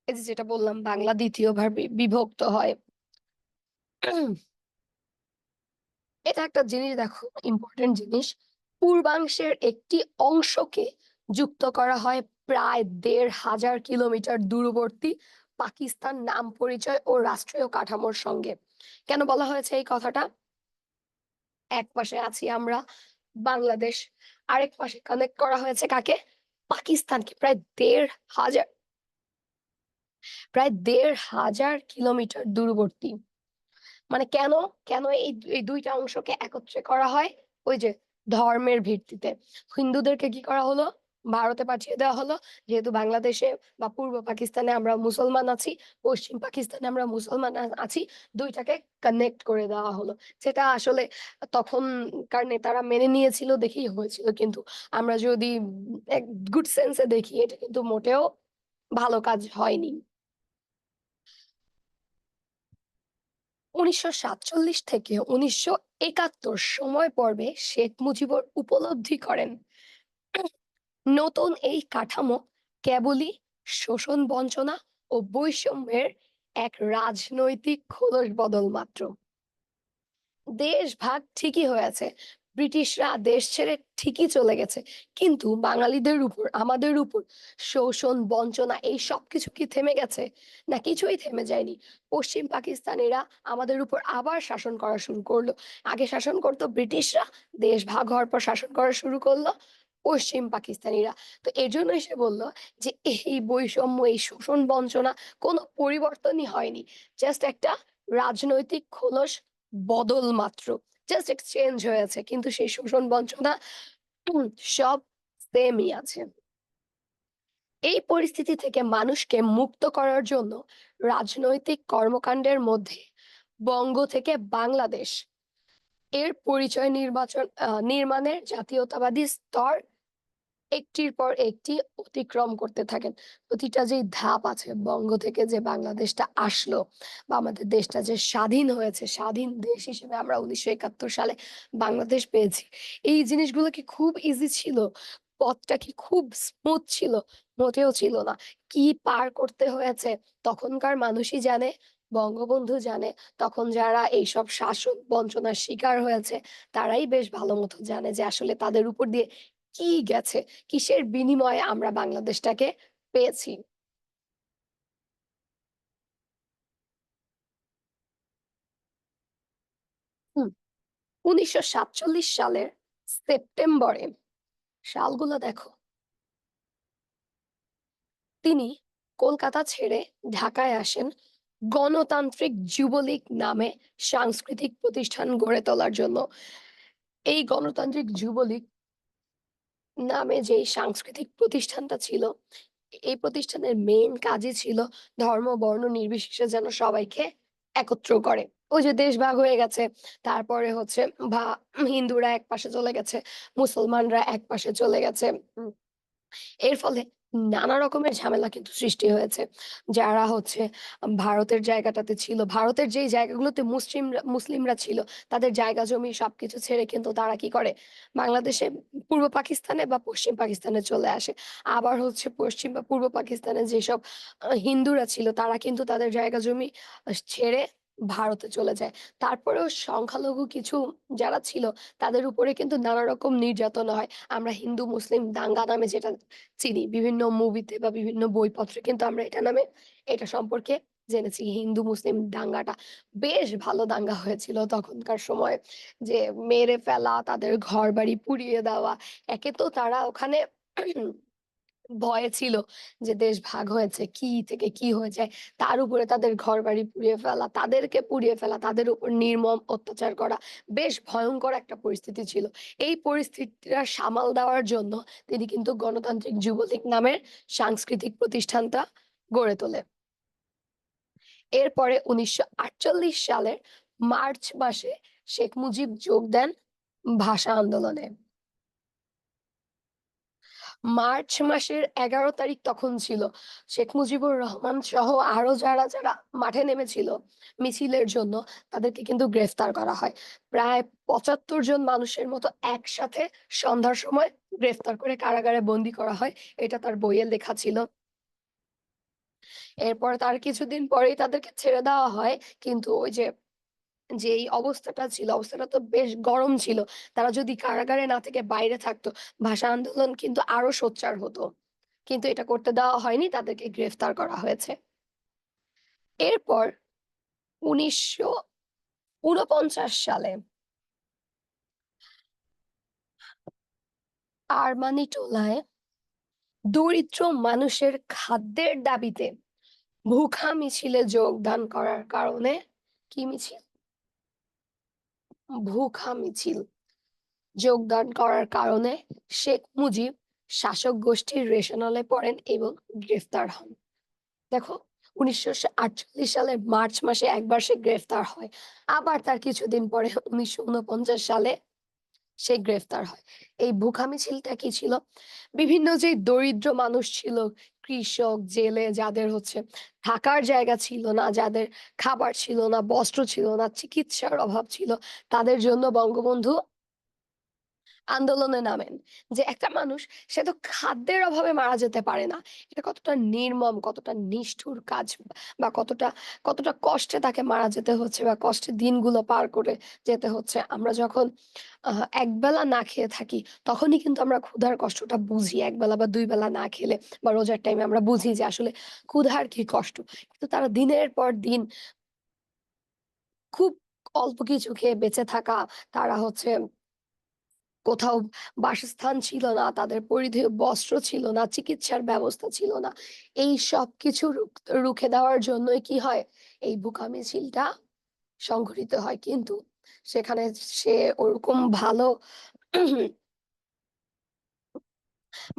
এই যে যেটা বললাম, বাংলা ২য় বার বিভক্ত হয়। এটা একটা জিনিস দেখো, ইম্পর্টেন্ট জিনিস। পূর্বাংশের একটি অংশকে যুক্ত করা হয় প্রায় ১৫০০ কিলোমিটার দূরবর্তী পাকিস্তান নাম পরিচয় ও রাষ্ট্রীয় কাঠামোর সঙ্গে। কেন বলা হয়েছে এই কথাটা? এক পাশে আছি আমরা বাংলাদেশ, আরেক পাশে কানেক্ট করা হয়েছে কাকে? পাকিস্তানকে। প্রায় ১৫০০ কিলোমিটার দূরবর্তী। মানে কেন? কেন এই ২ টা অংশকে একত্রে করা হয়? ওই যে ধর্মের ভিত্তিতে। হিন্দুদেরকে কি করা হলো? ভারতে পাঠিয়ে দেওয়া হলো। যেহেতু বাংলাদেশে বা পূর্ব পাকিস্তানে আমরা মুসলমান আছি, পশ্চিম পাকিস্তানে আমরা মুসলমান আছি। ২ টাকে কানেক্ট করে দেওয়া হলো। যেটা আসলে তখনকার নেতারা মেনে নিয়েছিল দেখেই হয়েছিল। কিন্তু আমরা যদি এক গুড সেন্স এ দেখি, এটা কিন্তু মোটেও ভালো কাজ হয়নি। ১৯৪৭ থেকে ১৯৭১ সময় পর্বে শেখ মুজিবুর উপলব্ধি করেন নতুন এই কাঠামো কেবলই শোষণ বঞ্চনা ও বৈষম্যের এক রাজনৈতিক খোলস বদল মাত্র। দেশ ভাগ ঠিকই হয়েছে, ব্রিটিশরা দেশ ছেড়ে ঠিকই চলে গেছে, কিন্তু বাঙালিদের উপর, আমাদের উপর শোষণ বঞ্চনা এই সবকিছু কি থেমে গেছে? না, কিছুই থেমে যায়নি। পশ্চিম পাকিস্তানিরা আমাদের উপর আবার শাসন করা শুরু করলো। আগে শাসন করতো ব্রিটিশরা, দেশ ভাগ হওয়ার পর শাসন করা শুরু করলো পশ্চিম পাকিস্তানিরা। তো এজন্যই সে বলল যে এই বৈষম্য, এই শোষণ বঞ্চনা কোনো পরিবর্তনই হয়নি, জাস্ট একটা রাজনৈতিক খোলস বদল মাত্র। জাস্ট এক্সচেঞ্জ হয়েছে। কিন্তু সেই শোষণ বঞ্চনা উম, সব সেমই আছে। এই পরিস্থিতি থেকে মানুষকে মুক্ত করার জন্য রাজনৈতিক কর্মকাণ্ডের মধ্যে বঙ্গ থেকে বাংলাদেশ এর পরিচয় নির্মাণের জাতীয়তাবাদী স্তর একটির পর একটি অতিক্রম করতে থাকেন। প্রতিটা যেই ধাপ আছে, বঙ্গ থেকে যে বাংলাদেশটা আসলো বা আমাদের দেশটা যে স্বাধীন হয়েছে, স্বাধীন দেশ হিসেবে আমরা ১৯৭১ সালে বাংলাদেশ পেয়েছি। এই জিনিসগুলো কি খুব ইজি ছিল? পথটা কি খুব স্মুথ ছিল? মোটেও ছিল না। কি পার করতে হয়েছে তখনকার মানুষই জানে, বঙ্গবন্ধু জানে। তখন যারা এইসব শাসন বঞ্চনার শিকার হয়েছে তারাই বেশ ভালো মতো জানে যে আসলে তাদের উপর দিয়ে কি গেছে, কিসের বিনিময়ে আমরা বাংলাদেশটাকে পেয়েছি। হুম, ১৯৪৭ সালের সেপ্টেম্বরে, সালগুলো দেখো, তিনি কলকাতা ছেড়ে ঢাকায় আসেন গণতান্ত্রিক যুবলীগ নামে সাংস্কৃতিক প্রতিষ্ঠান গড়ে তোলার জন্য। এই গণতান্ত্রিক যুবলীগ নামে যেই সাংস্কৃতিক প্রতিষ্ঠানটা ছিল, এই প্রতিষ্ঠানের মেইন কাজই ছিল ধর্ম বর্ণ নির্বিশেষে যেন সবাইকে একত্র করে। ওই যে দেশ ভাগ হয়ে গেছে, তারপরে হচ্ছে ভা হিন্দুরা এক পাশে চলে গেছে, মুসলমানরা এক পাশে চলে গেছে। এর ফলে নানা রকমের ঝামেলা কিন্তু সৃষ্টি হয়েছে। যারা হচ্ছে ভারতের জায়গাটাতে ছিল, ভারতের যেই জায়গাগুলোতে মুসলিমরা ছিল, তাদের জায়গা জমি সবকিছু ছেড়ে কিন্তু তারা কি করে? বাংলাদেশে পূর্ব পাকিস্তানে বা পশ্চিম পাকিস্তানে চলে আসে। আবার হচ্ছে পশ্চিম বা পূর্ব পাকিস্তানে যেসব হিন্দুরা ছিল, তারা কিন্তু তাদের জায়গা জমি ছেড়ে ভারতে চলে যায়। তারপরেও সংখ্যালঘু কিছু যারা ছিল, তাদের উপরে কিন্তু নানা রকম নির্যাতন হয়। আমরা হিন্দু-মুসলিম দাঙ্গা নামে যেটা চিনি। বিভিন্ন মুভিতে বা বিভিন্ন বইপত্রে কিন্তু আমরা এটা সম্পর্কে জেনেছি। হিন্দু-মুসলিম দাঙ্গাটা বেশ ভালো দাঙ্গা হয়েছিল তখনকার সময়ে। যে মেরে ফেলা, তাদের ঘরবাড়ি পুড়িয়ে দেওয়া। একে তো তারা ওখানে ভয়ে ছিল যে দেশ ভাগ হয়েছে, কি থেকে কি হয়ে যায়। তার উপরে তাদের ঘরবাড়ি পুড়িয়ে ফেলা, তাদেরকে পুড়িয়ে ফেলা, তাদের উপর নির্মম অত্যাচার করা। বেশ ভয়ংকর একটা পরিস্থিতি ছিল। এই পরিস্থিতিটা সামাল দেওয়ার জন্য তিনি কিন্তু গণতান্ত্রিক যুবলীগ নামের সাংস্কৃতিক প্রতিষ্ঠানটা গড়ে তোলে। এরপরে ১৯৪৮ সালের মার্চ মাসে শেখ মুজিব যোগ দেন ভাষা আন্দোলনে। মার্চ মাসের ১১ তারিখ তখন ছিল। শেখ মুজিবুর রহমান সহ আরো যারা মাঠে নেমেছিল মিছিলের জন্য, তাদেরকে কিন্তু গ্রেফতার করা হয়। প্রায় ৭৫ জন মানুষের মতো একসাথে সন্ধ্যার সময় গ্রেফতার করে কারাগারে বন্দী করা হয়। এটা তার বইয়ে লেখা ছিল। এরপরে তার কিছুদিন পরেই তাদেরকে ছেড়ে দেওয়া হয়। কিন্তু ওই যে যেই অবস্থাটা ছিল, অবস্থাটা তো বেশ গরম ছিল। তারা যদি কারাগারে না থেকে বাইরে থাকতো, ভাষা আন্দোলন কিন্তু আরো সোচ্চার হতো। কিন্তু এটা করতে দেওয়া হয়নি, তাদেরকে গ্রেফতার করা হয়েছে। এরপর ১৯৪৯ সালে আরমানিটোলায় দরিদ্র মানুষের খাদ্যের দাবিতে ভুখা মিছিলে যোগদান করার কারণে কি মিছিল? ভুখা মিছিল যোগদান করার কারণে শেখ মুজিব শাসক গোষ্ঠীর রেশনলে পড়েন এবং গ্রেফতার হন। দেখো, ১৯৪৮ সালের মার্চ মাসে একবার সে গ্রেফতার হয়। আবার তার কিছুদিন পরে ১৯৪৯ সালে সে গ্রেফতার হয়। এই ভুখা মিছিলটা কি ছিল? বিভিন্ন যে দরিদ্র মানুষ ছিল, কৃষক, জেলে যাদের হচ্ছে থাকার জায়গা ছিল না, যাদের খাবার ছিল না, বস্ত্র ছিল না, চিকিৎসার অভাব ছিল, তাদের জন্য বঙ্গবন্ধু আন্দোলনে নামেন। যে একটা মানুষ, সে তো খাদ্যের অভাবে মারা যেতে পারে না। এটা কতটা নির্মম, কতটা নিষ্ঠুর কাজ, বা কতটা কষ্টে তাকে মারা যেতে হচ্ছে বা কষ্টের দিনগুলো পার করে যেতে হচ্ছে। আমরা যখন একবেলা না খেয়ে থাকি, তখনই কিন্তু আমরা ক্ষুধার কষ্টটা বুঝি। একবেলা বা ২ বেলা না খেলে বা রোজার টাইমে আমরা বুঝি যে আসলে ক্ষুধার কি কষ্ট। কিন্তু তারা দিনের পর দিন খুব অল্প কিছু খেয়ে বেঁচে থাকা, তারা হচ্ছে কোথাও বাসস্থান ছিল না, তাদের পরিধেয় বস্ত্র ছিল না, চিকিৎসার ব্যবস্থা ছিল না। এই সবকিছু রুখে দেওয়ার জন্যই কি হয়? এই বুকা মিছিলটা সংঘটিত হয়। কিন্তু সেখানে সে ওরকম ভালো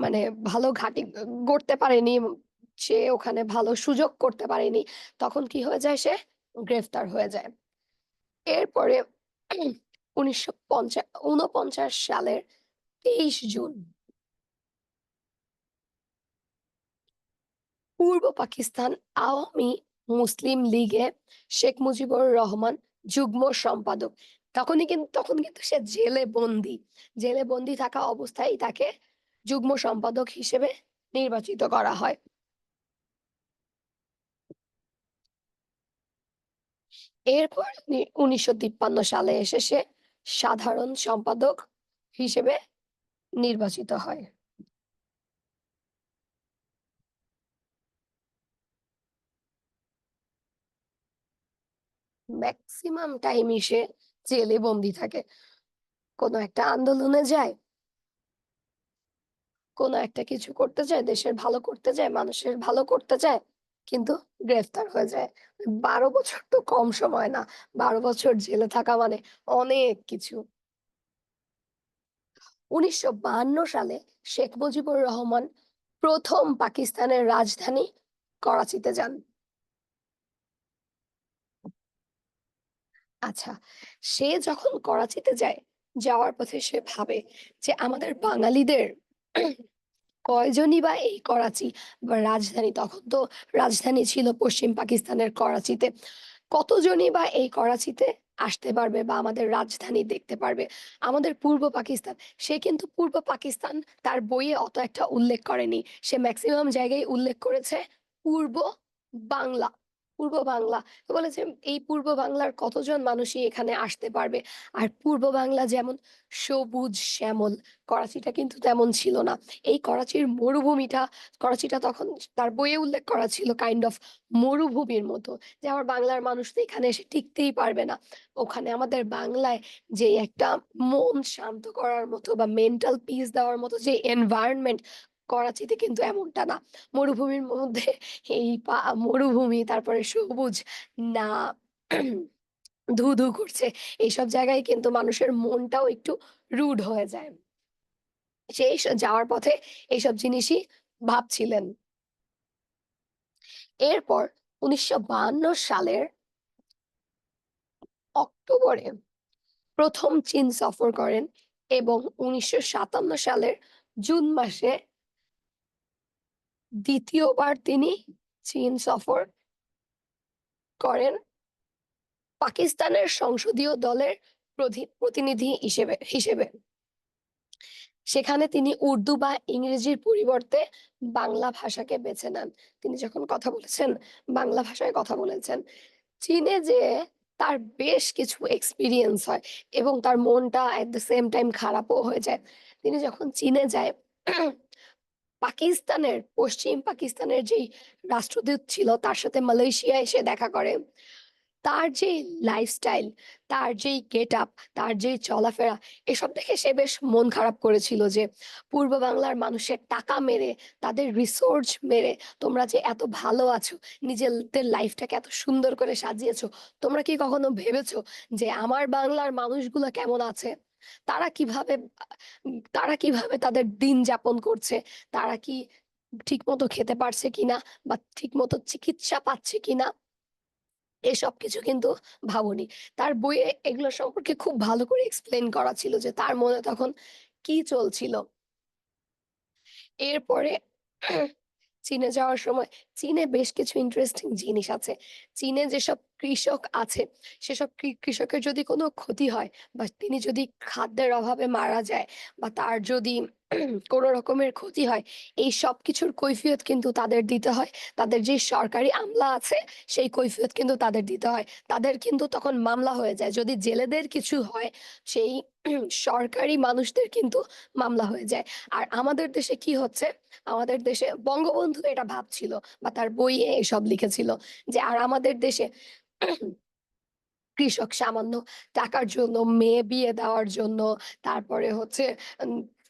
মানে ভালো ঘাঁটি গড়তে পারেনি। সে ওখানে ভালো সুযোগ করতে পারেনি। তখন কি হয়ে যায়? সে গ্রেফতার হয়ে যায়। এরপরে ১৯৪৯ সালের ২৩ জুন পূর্ব পাকিস্তান আওয়ামী মুসলিম লীগে শেখ মুজিবুর রহমান যুগ্ম সম্পাদক। তখন কিন্তু সে জেলে বন্দী। জেলে বন্দী থাকা অবস্থায় তাকে যুগ্ম সম্পাদক হিসেবে নির্বাচিত করা হয়। এরপর ১৯৫৩ সালে এসে সে সাধারণ সম্পাদক হিসেবে নির্বাচিত হয়। মেক্সিমাম টাইমই সে জেলে বন্দী থাকে। কোনো একটা আন্দোলনে যায়, কোনো একটা কিছু করতে চায়, দেশের ভালো করতে চায়, মানুষের ভালো করতে চায়, কিন্তু গ্রেফতার হয়ে যায়। ১২ বছর তো কম সময় না। ১২ বছর জেলে থাকা মানে অনেক কিছু। ১৯৫২ সালে শেখ মুজিবুর রহমান ১ম পাকিস্তানের রাজধানী করাচিতে যান। আচ্ছা, সে যখন করাচিতে যায়, যাওয়ার পথে সে ভাবে যে আমাদের বাঙালিদের কয়জনই বা এই করাচি বা রাজধানী, তখন তো রাজধানী ছিল পশ্চিম পাকিস্তানের করাচিতে। কতজনই বা এই করাচিতে আসতে পারবে বা আমাদের রাজধানী দেখতে পারবে? আমাদের পূর্ব পাকিস্তান, সে কিন্তু পূর্ব পাকিস্তান তার বইয়ে অত একটা উল্লেখ করেনি। সে মেক্সিমাম জায়গায় উল্লেখ করেছে পূর্ব বাংলা, পূর্ব বাংলা। তো বলেছে এই পূর্ব বাংলার কতজন মানুষই এখানে আসতে পারবে? আর পূর্ব বাংলা যেমন সবুজ শ্যামল, করাচিটা কিন্তু তেমন ছিল না। এই করাচির মরুভূমিটা, করাচিটা তখন তার বইয়ে উল্লেখ করা ছিল কাইন্ড অফ মরুভূমির মতো। যে আমার বাংলার মানুষ তো এখানে এসে টিকতেই পারবে না। ওখানে আমাদের বাংলায় যে একটা মন শান্ত করার মতো বা মেন্টাল পিস দেওয়ার মতো যে এনভায়রনমেন্ট, করাচিতে কিন্তু এমনটা না। মরুভূমির মধ্যে এই মরুভূমি, তারপরে সবুজ না, ধু, ধু করছে। এইসব জায়গায় কিন্তু মানুষের মনটাও একটু রুড হয়ে যায়। সে যাওয়ার পথে এইসব জিনিসই ভাবছিলেন। এরপর ১৯৫২ সালের অক্টোবরে ১ম চীন সফর করেন এবং ১৯৫৭ সালের জুন মাসে ২য় বার তিনি চীন সফর করেন পাকিস্তানের সংসদীয় দলের প্রতিনিধি হিসেবে। সেখানে তিনি উর্দু বা ইংরেজির পরিবর্তে বাংলা ভাষাকে বেছে নেন। তিনি যখন কথা বলেছেন, বাংলা ভাষায় কথা বলেছেন। চীনে যেয়ে তার বেশ কিছু এক্সপেরিয়েন্স হয় এবং তার মনটা এট দ্য সেম টাইম খারাপও হয়ে যায়। তিনি যখন চীনে যায়, পশ্চিম পাকিস্তানের যেই রাষ্ট্রদূত ছিল তার সাথে মালয়েশিয়ায় এসে দেখা করে। তার যেই লাইফস্টাইল, তার যেই গেটআপ, তার যেই চলাফেরা, এসব দেখে সে বেশ মন খারাপ করেছিল যে, পূর্ব বাংলার মানুষের টাকা মেরে, তাদের রিসোর্স মেরে তোমরা যে এত ভালো আছো, নিজেদের লাইফটাকে এত সুন্দর করে সাজিয়েছো, তোমরা কি কখনো ভেবেছো যে আমার বাংলার মানুষগুলো কেমন আছে? তারা কিভাবে তারা কিভাবে তাদের দিন যাপন করছে? তারা কি ঠিকমতো খেতে পারছে কিনা বা ঠিকমতো চিকিৎসা পাচ্ছে কিনা? এসব কিছু কিন্তু ভাবুনি। তার বইয়ে এগুলো সম্পর্কে খুব ভালো করে এক্সপ্লেইন করা ছিল যে তার মনে তখন কি চলছিল। এরপরে চীনে যাওয়ার সময় চীনে বেশ কিছু ইন্টারেস্টিং জিনিস আছে। চীনে যেসব কৃষক আছে, সেসব কৃষকের যদি কোনো ক্ষতি হয় বা তিনি যদি খাদ্যের অভাবে মারা যায় বা তার যদি কোনো রকমের ক্ষতি হয়, এই সবকিছুর কৈফিয়ত কিন্তু তাদের দিতে হয়। তাদের যে সরকারি আমলা আছে, সেই কৈফিয়ত কিন্তু তাদের দিতে হয়। তাদের কিন্তু তখন মামলা হয়ে যায়। যদি জেলেদের কিছু হয়, সেই সরকারি মানুষদের কিন্তু মামলা হয়ে যায়। আর আমাদের দেশে কি হচ্ছে? আমাদের দেশে বঙ্গবন্ধু এটা ভাবছিল বা তার বইয়ে এসব লিখেছিল যে, আর আমাদের দেশে কৃষক সামান্য টাকার জন্য, মেয়ে বিয়ে দেওয়ার জন্য, তারপরে হচ্ছে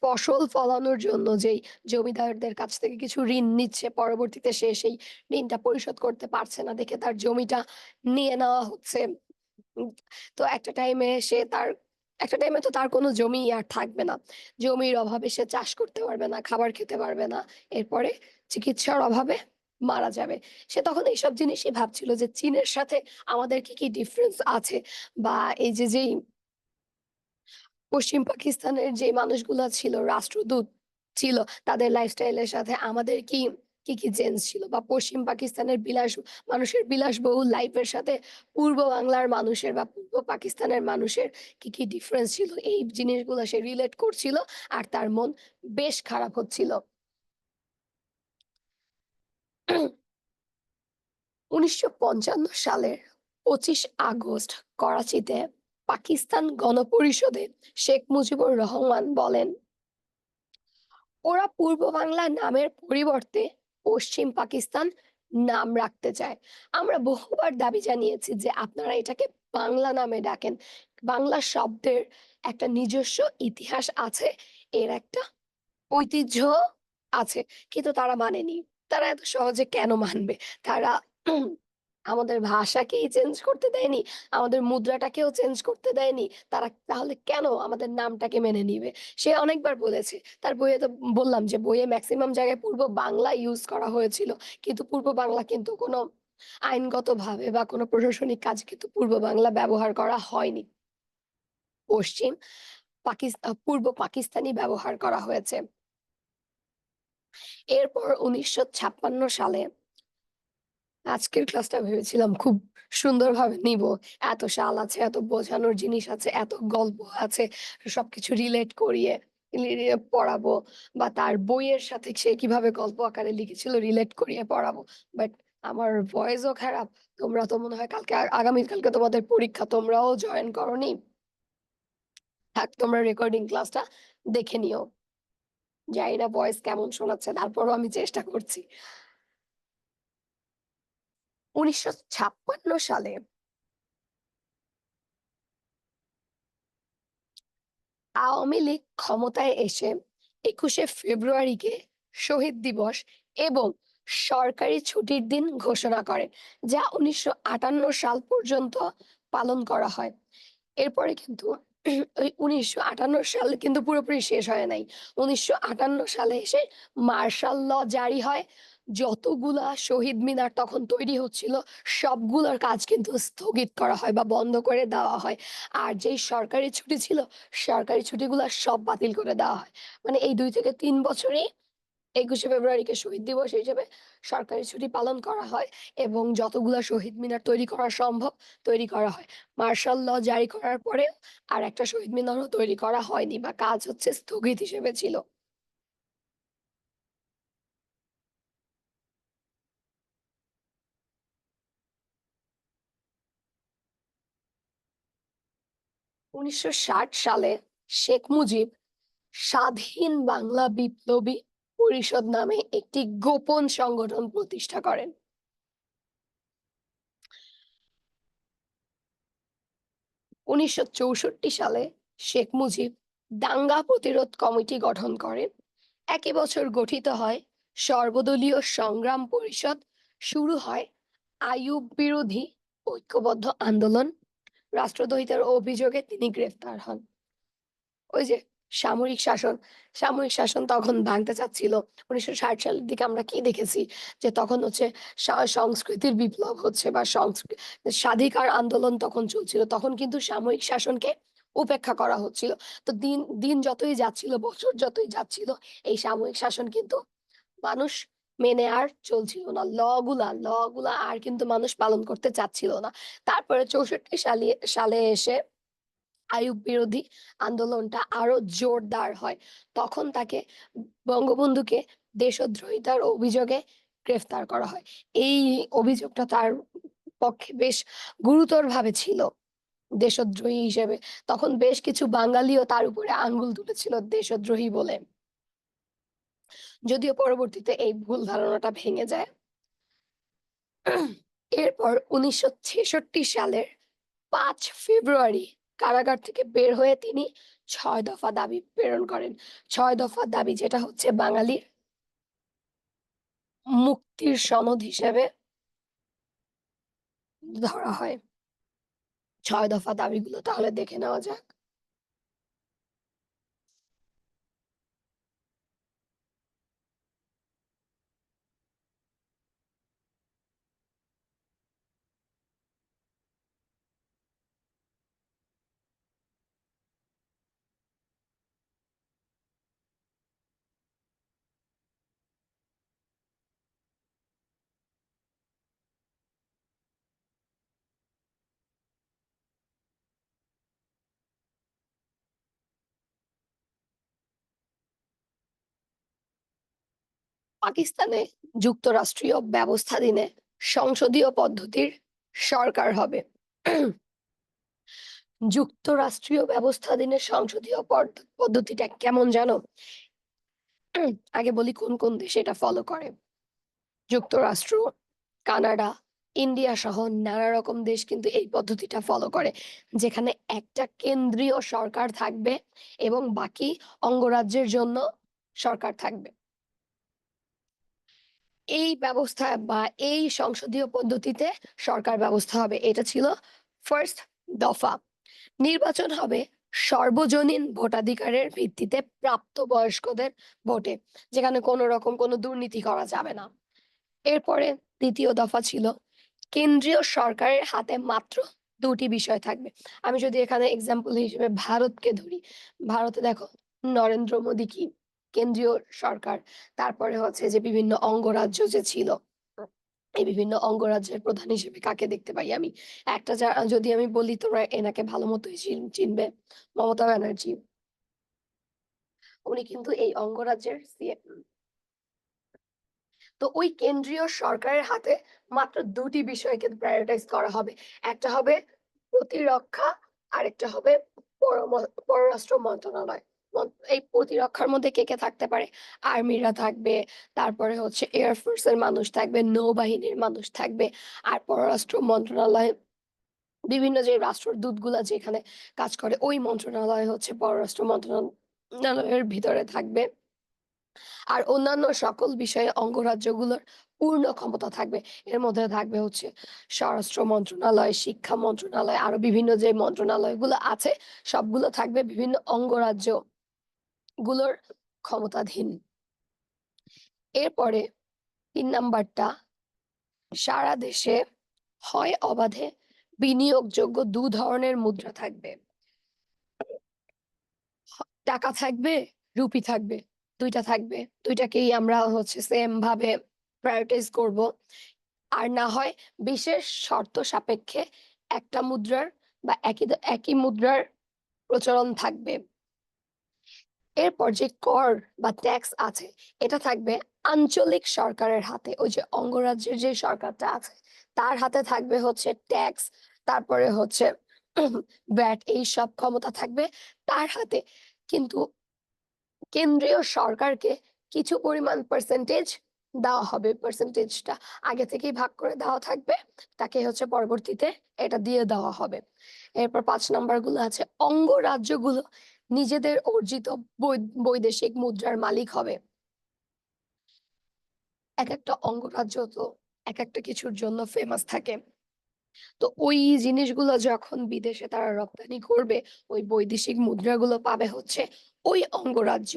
ফসল ফলানোর জন্য যেই জমিদারদের কাছ থেকে কিছু ঋণ নিচ্ছে, পরবর্তীতে সে সেই ঋণটা পরিশোধ করতে পারছে না দেখে তার জমিটা নিয়ে নেওয়া হচ্ছে। উম তো একটা টাইমে তো তার কোনো জমিই আর থাকবে না। জমির অভাবে সে চাষ করতে পারবে না, খাবার খেতে পারবে না। এরপরে চিকিৎসার অভাবে মারা যাবে। সে তখন এইসব জিনিসই ভাবছিল যে চীনের সাথে আমাদের কি ডিফারেন্স আছে? বা এই যেই পশ্চিম পাকিস্তানের যে মানুষগুলা ছিল, রাষ্ট্রদূত ছিল, তাদের লাইফস্টাইল এর সাথে আমাদের কি চেঞ্জ ছিল? বা পশ্চিম পাকিস্তানের মানুষের বিলাসবহুল লাইফের সাথে পূর্ব বাংলার মানুষের বা পূর্ব পাকিস্তানের মানুষের কি ডিফারেন্স ছিল? এই জিনিসগুলা সে রিলেট করছিল আর তার মন বেশ খারাপ হচ্ছিল। ১৯৫৫ সালের ২৫ আগস্ট করাচিতে পাকিস্তান গণপরিষদে শেখ মুজিবুর রহমান বলেন, ওরা পূর্ব বাংলা নামের পরিবর্তে পশ্চিম পাকিস্তান নাম রাখতে চায়। আমরা বহুবার দাবি জানিয়েছি যে আপনারা এটাকে বাংলা নামে ডাকেন। বাংলা শব্দের একটা নিজস্ব ইতিহাস আছে, এর একটা ঐতিহ্য আছে। কিন্তু তারা মানেনি। তারা এত সহজে কেন মানবে? তারা আমাদের ভাষাকেই চেঞ্জ করতে দেয়নি, আমাদের মুদ্রাটাকেও চেঞ্জ করতে দেয়নি। তারা তাহলে কেন আমাদের নামটাকে মেনে নিবে? সে অনেকবার বলেছে। তার বইয়ে তো বললাম যে বইয়ে মেক্সিমাম জায়গায় পূর্ব বাংলা ইউজ করা হয়েছিল। কিন্তু পূর্ব বাংলা কিন্তু কোনো আইনগতভাবে বা কোনো প্রশাসনিক কাজে কিন্তু পূর্ব বাংলা ব্যবহার করা হয়নি। পশ্চিম পূর্ব পাকিস্তানি ব্যবহার করা হয়েছে। এরপর ১৯৫৬ সালে আজকের ক্লাসটা ভেবেছিলাম খুব সুন্দরভাবে নিবো। এত সাল আছে, এত বোঝানোর জিনিস আছে, এত গল্প আছে, সবকিছু রিলেট করিয়ে পড়াবো বা তার বইয়ের সাথে সে কিভাবে গল্প আকারে লিখেছিল রিলেট করিয়ে পড়াবো। বাট আমার ভয়েসও খারাপ। তোমরা তো মনে হয় কালকে আগামীকালকে তোমাদের পরীক্ষা, তোমরাও জয়েন করোনি। থাক, তোমরা রেকর্ডিং ক্লাসটা দেখে নিও। জানি না ভয়েস কেমন শোনাচ্ছে, তারপরও আমি চেষ্টা করছি। ১৯৫৬ সালে আওয়ামী লীগ ক্ষমতায় এসে ২১শে ফেব্রুয়ারিকে শহীদ দিবস এবং সরকারি ছুটির দিন ঘোষণা করেন, যা ১৯৫৮ সাল পর্যন্ত পালন করা হয়। এরপরে কিন্তু ওই ১৯৫৮ সাল কিন্তু পুরোপুরি শেষ হয় নাই। ১৯৫৮ সালে এসে মার্শাল ল জারি হয়। যতগুলা শহীদ মিনার তখন তৈরি হচ্ছিল, সবগুলোর কাজ কিন্তু স্থগিত করা হয় বা বন্ধ করে দেওয়া হয়। আর যেই সরকারি ছুটি ছিল, সরকারি ছুটিগুলা সব বাতিল করে দেওয়া হয়। মানে এই ২ থেকে ৩ বছরেই ২১শে ফেব্রুয়ারিকে শহীদ দিবস হিসেবে সরকারি ছুটি পালন করা হয় এবং যতগুলা শহীদ মিনার তৈরি করা সম্ভব তৈরি করা হয়। মার্শাল ল জারি করার পরেও আরেকটা শহীদ মিনারও তৈরি করা হয়নি বা কাজ হচ্ছে স্থগিত হিসেবে ছিল। ১৯৬০ সালে শেখ মুজিব স্বাধীন বাংলা বিপ্লবী পরিষদ নামে একটি গোপন সংগঠন প্রতিষ্ঠা করেন। ১৯৬৪ সালে শেখ মুজিব দাঙ্গা প্রতিরোধ কমিটি গঠন করেন। একই বছর গঠিত হয় সর্বদলীয় সংগ্রাম পরিষদ। শুরু হয় আইয়ুব বিরোধী ঐক্যবদ্ধ আন্দোলন। রাষ্ট্রদ্রোহিতার অভিযোগে তিনি গ্রেফতার হন। ওই যে সামরিক শাসন, সামরিক শাসন তখন ভাঙতে চাচ্ছিল। ১৯৬০ সালের দিকে আমরা কি দেখেছি? যে তখন হচ্ছে সংস্কৃতির বিপ্লব হচ্ছে বা স্বাধিকার আন্দোলন তখন চলছিল। তখন কিন্তু সামরিক শাসনকে উপেক্ষা করা হচ্ছিল। তো দিন, দিন যতই যাচ্ছিল, বছর যতই যাচ্ছিল, এই সামরিক শাসন কিন্তু মানুষ মেনে আর চলছিল না। ল গুলা আর কিন্তু মানুষ পালন করতে চাচ্ছিল না। তারপরে ৬৪ সালে এসে আইয়ুব বিরোধী আন্দোলনটা আরো জোরদার হয়। তখন তাকে বঙ্গবন্ধুকে দেশদ্রোহিতার অভিযোগে গ্রেফতার করা হয়। এই অভিযোগটা তার পক্ষে বেশ গুরুতরভাবে ছিল দেশদ্রোহী হিসেবে। তখন বেশ কিছু বাঙালিও তার উপরে আঙ্গুল তুলেছিল দেশদ্রোহী বলে। যদিও পরবর্তীতে এই ভুল ধারণাটা ভেঙে যায়। এরপর ১৯৬৬ সালের ৫ ফেব্রুয়ারি কারাগার থেকে বের হয়ে তিনি ৬ দফা দাবি প্রেরণ করেন। ৬ দফা দাবি যেটা হচ্ছে বাঙালির মুক্তির সনদ হিসেবে ধরা হয়। ৬ দফা দাবিগুলো তাহলে দেখে নেওয়া যাক। পাকিস্তানে যুক্তরাষ্ট্রীয় ব্যবস্থাধীনে সংসদীয় পদ্ধতির সরকার হবে। যুক্তরাষ্ট্রীয় ব্যবস্থাধীনে সংসদীয় পদ্ধতিটা কেমন জানো? আগে বলি কোন, কোন দেশ এটা ফলো করে। যুক্তরাষ্ট্র, কানাডা, ইন্ডিয়া সহ নানা রকম দেশ কিন্তু এই পদ্ধতিটা ফলো করে। যেখানে একটা কেন্দ্রীয় সরকার থাকবে এবং বাকি অঙ্গরাজ্যের জন্য সরকার থাকবে। এই ব্যবস্থা বা এই সংসদীয় পদ্ধতিতে সরকার ব্যবস্থা হবে। এটা ছিল ফার্স্ট দফা। নির্বাচন হবে সর্বজনীন ভোটাধিকারের ভিত্তিতে প্রাপ্তবয়স্কদের ভোটে, যেখানে কোনো রকম কোনো দুর্নীতি করা যাবে না। এরপরে দ্বিতীয় দফা ছিল কেন্দ্রীয় সরকারের হাতে মাত্র ২ টি বিষয় থাকবে। আমি যদি এখানে এক্সাম্পল হিসেবে ভারতকে ধরি, ভারতে দেখো নরেন্দ্র মোদী কি? কেন্দ্রীয় সরকার, তারপরে হচ্ছে যে বিভিন্ন অঙ্গরাজ্য যে ছিল, এই বিভিন্ন অঙ্গরাজ্যের প্রধান হিসেবে কাকে দেখতে পাই আমি? একটা যদি আমি বলি তোমরা এনাকে ভালো মতোই চিনবে। মমতা ব্যানার্জী। উনি কিন্তু এই অঙ্গরাজ্যের সিএম। তো ওই কেন্দ্রীয় সরকারের হাতে মাত্র ২ টি বিষয়কে প্রায়োরিটাইজ করা হবে। একটা হবে প্রতিরক্ষা, আরেকটা হবে পরম পররাষ্ট্র মন্ত্রণালয়। এই প্রতিরক্ষার মধ্যে কে, কে থাকতে পারে? আর্মিরা থাকবে, তারপরে হচ্ছে এয়ার ফোর্স এর মানুষ থাকবে, নৌবাহিনীর মানুষ থাকবে। আর পররাষ্ট্র মন্ত্রণালয়ে বিভিন্ন যে রাষ্ট্রদূতগুলা যেখানে কাজ করে, ওই মন্ত্রণালয় হচ্ছে পররাষ্ট্র মন্ত্রণালয়ের ভিতরে থাকবে। আর অন্যান্য সকল বিষয়ে অঙ্গরাজ্যগুলোর পূর্ণ ক্ষমতা থাকবে। এর মধ্যে থাকবে হচ্ছে স্বরাষ্ট্র মন্ত্রণালয়, শিক্ষা মন্ত্রণালয়, আরো বিভিন্ন যে মন্ত্রণালয়গুলো আছে সবগুলো থাকবে বিভিন্ন অঙ্গরাজ্যগুলোর ক্ষমতাধীন। এরপরে ৩ নাম্বারটা, সারা দেশে হয় অবাধে বিনিয়োগযোগ্য ২ ধরনের মুদ্রা থাকবে। টাকা থাকবে, রুপি থাকবে। ২ টা থাকবে। ২ টাকেই আমরা হচ্ছে সেম ভাবে প্রায়োরিটাইজ করব। আর না হয় বিশেষ শর্ত সাপেক্ষে একটা মুদ্রার বা একই মুদ্রার প্রচলন থাকবে। এরপর যে কর বা ট্যাক্স আছে, এটা থাকবে আঞ্চলিক সরকারের হাতে। ওই যে অঙ্গরাজ্যের যে সরকারটা আছে তার হাতে থাকবে হচ্ছে ট্যাক্স, তারপরে হচ্ছে ভ্যাট, এই সব ক্ষমতা থাকবে তার হাতে। কিন্তু কেন্দ্রীয় সরকারকে কিছু পরিমাণ পার্সেন্টেজ দেওয়া হবে। পার্সেন্টেজটা আগে থেকেই ভাগ করে দেওয়া থাকবে। তাকে হচ্ছে পরবর্তীতে এটা দিয়ে দেওয়া হবে। এরপর ৫ নাম্বার গুলো আছে, অঙ্গরাজ্যগুলো নিজেদের অর্জিত বৈদেশিক মুদ্রার মালিক হবে। একেকটা অঙ্গরাজ্য তো একেকটা কিছুর জন্য ফেমাস থাকে। তো ওই জিনিসগুলো যখন বিদেশে তারা রপ্তানি করবে, ওই বৈদেশিক মুদ্রাগুলো পাবে হচ্ছে ওই অঙ্গরাজ্য।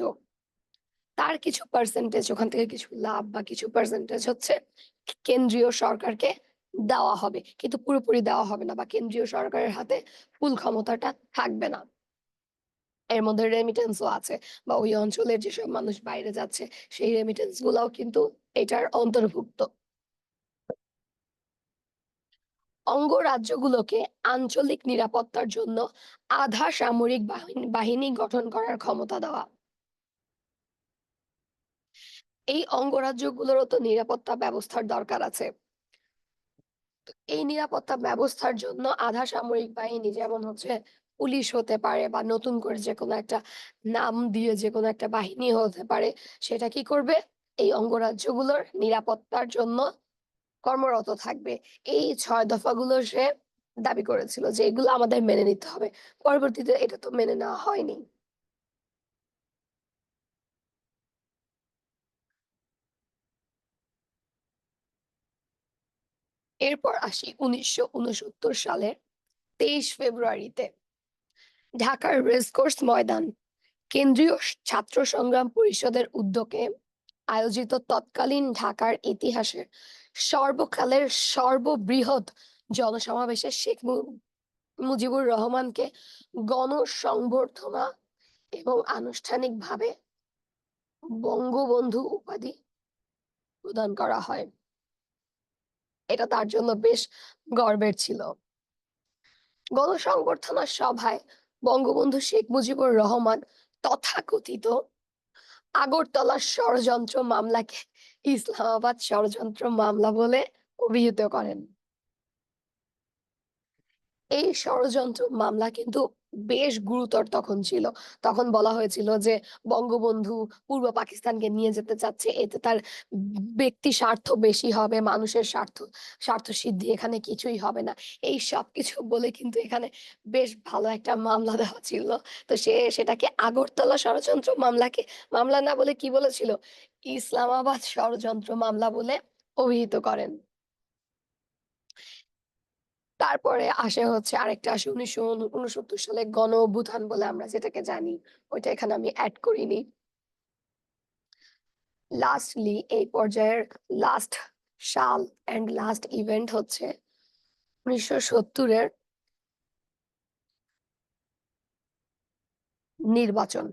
তার কিছু পার্সেন্টেজ ওখান থেকে কিছু লাভ বা কিছু পার্সেন্টেজ হচ্ছে কেন্দ্রীয় সরকারকে দেওয়া হবে। কিন্তু পুরোপুরি দেওয়া হবে না বা কেন্দ্রীয় সরকারের হাতে ফুল ক্ষমতাটা থাকবে না। এর মধ্যে রেমিটেন্সও আছে বা ওই অঞ্চলের যেসব মানুষ বাইরে যাচ্ছে সেই রেমিটেন্স গুলাও কিন্তু এটার অন্তর্ভুক্ত। অঙ্গরাজ্যগুলোকে আঞ্চলিক নিরাপত্তার জন্য আধা সামরিক বাহিনী গঠন করার ক্ষমতা দেওয়া। এই অঙ্গরাজ্যগুলোরও তো নিরাপত্তা ব্যবস্থার দরকার আছে। এই নিরাপত্তা ব্যবস্থার জন্য আধা সামরিক বাহিনী, যেমন হচ্ছে পুলিশ হতে পারে বা নতুন করে যেকোনো একটা নাম দিয়ে যেকোনো একটা বাহিনী হতে পারে, সেটা কি করবে? এই অঙ্গরাজ্যগুলোর নিরাপত্তার জন্য কর্মরত থাকবে। এই ৬ দফাগুলো সে দাবি করেছিল যে এগুলো আমাদের মেনে নিতে হবে। পরবর্তীতে এটা তো মেনে নেওয়া হয়নি। এরপর আসি ১৯৬৯ সালের ২৩ ফেব্রুয়ারিতে ঢাকার রেসকোর্স ময়দান, কেন্দ্রীয় ছাত্র সংগ্রাম পরিষদের উদ্যোগে আয়োজিত তৎকালীন ঢাকার ইতিহাসের সর্বকালের সর্ববৃহৎ জনসমাবেশে শেখ মুজিবুর রহমানকে গণসংবর্ধনা এবং আনুষ্ঠানিকভাবে বঙ্গবন্ধু উপাধি প্রদান করা হয়। এটা তার জন্য বেশ গর্বের ছিল। গণসংবর্ধনা সভায় বঙ্গবন্ধু শেখ মুজিবুর রহমান তথাকথিত আগরতলা ষড়যন্ত্র মামলাকে ইসলামাবাদ ষড়যন্ত্র মামলা বলে অভিহিত করেন। এই ষড়যন্ত্র মামলা কিন্তু বেশ গুরুতর তখন ছিল। তখন বলা হয়েছিল যে বঙ্গবন্ধু পূর্ব পাকিস্তানকে নিয়ে যেতে চাচ্ছে। এতে তার ব্যক্তি স্বার্থ বেশি হবে, মানুষের স্বার্থসিদ্ধি এখানে কিছুই হবে না। এই সবকিছু বলে কিন্তু এখানে বেশ ভালো একটা মামলা দেওয়া ছিল। তো সেটাকে আগরতলা ষড়যন্ত্র মামলা না বলে কি বলেছিল? ইসলামাবাদ ষড়যন্ত্র মামলা বলে অভিহিত করেন। তারপরে আসে হচ্ছে আরেকটা, আসে ১৯৬৯ সালে গণঅভ্যুত্থান বলে আমরা যেটাকে জানি। ওইটা এখানে আমি এড করিনি। লাস্টলি এই পর্যায়ের লাস্ট সাল এন্ড লাস্ট ইভেন্ট হচ্ছে ১৯৭০ এর নির্বাচন।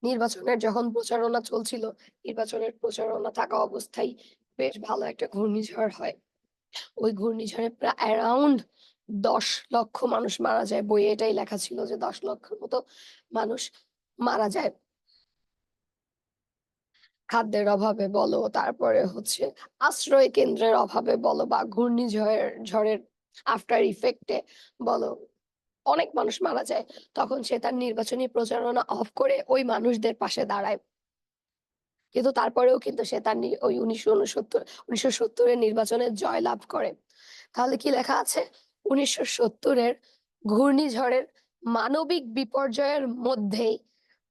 নির্বাচনের যখন প্রচারণা চলছিল, নির্বাচনের প্রচারণা থাকা অবস্থায় বেশ ভালো একটা ঘূর্ণিঝড় হয়। ওই ঘূর্ণিঝড়ে প্রায় অ্যারাউন্ড ১০,০০,০০০ মানুষ মারা যায়। বইয়ে এটাই লেখা ছিল যে ১০,০০,০০০ র মতো মানুষ মারা যায়। খাদ্যের অভাবে বলো, তারপরে হচ্ছে আশ্রয় কেন্দ্রের অভাবে বলো বা ঝড়ের আফটার ইফেক্ট এ বলো, অনেক মানুষ মারা যায়। তখন সে তার নির্বাচনী প্রচারণা অফ করে ওই মানুষদের পাশে দাঁড়ায়। কিন্তু তারপরেও কিন্তু সে তার ওই ১৯৬৯ এর নির্বাচনে জয়লাভ করে। তাহলে কি লেখা আছে? ১৯৭০ এর ঘূর্ণিঝড়ের মানবিক বিপর্যয়ের মধ্যেই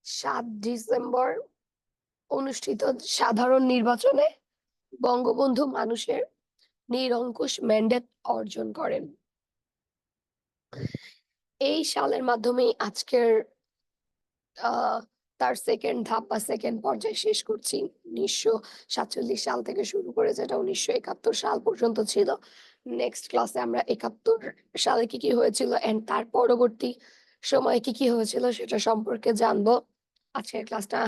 ৭ ডিসেম্বর অনুষ্ঠিত সাধারণ নির্বাচনে বঙ্গবন্ধু মানুষের নিরঙ্কুশ ম্যান্ডেট অর্জন করেন। এই সালের মাধ্যমেই আজকের আ তার 2nd ধাপ বা 2nd পর্যায় শেষ করছি। ১৯৪৭ সাল থেকে শুরু করে যেটা ১৯৭১ সাল পর্যন্ত ছিল। নেক্সট ক্লাসে আমরা ৭১ সালে কি হয়েছিল অ্যান্ড তার পরবর্তী সময়ে কি হয়েছিল সেটা সম্পর্কে জানবো। আজকের ক্লাসটা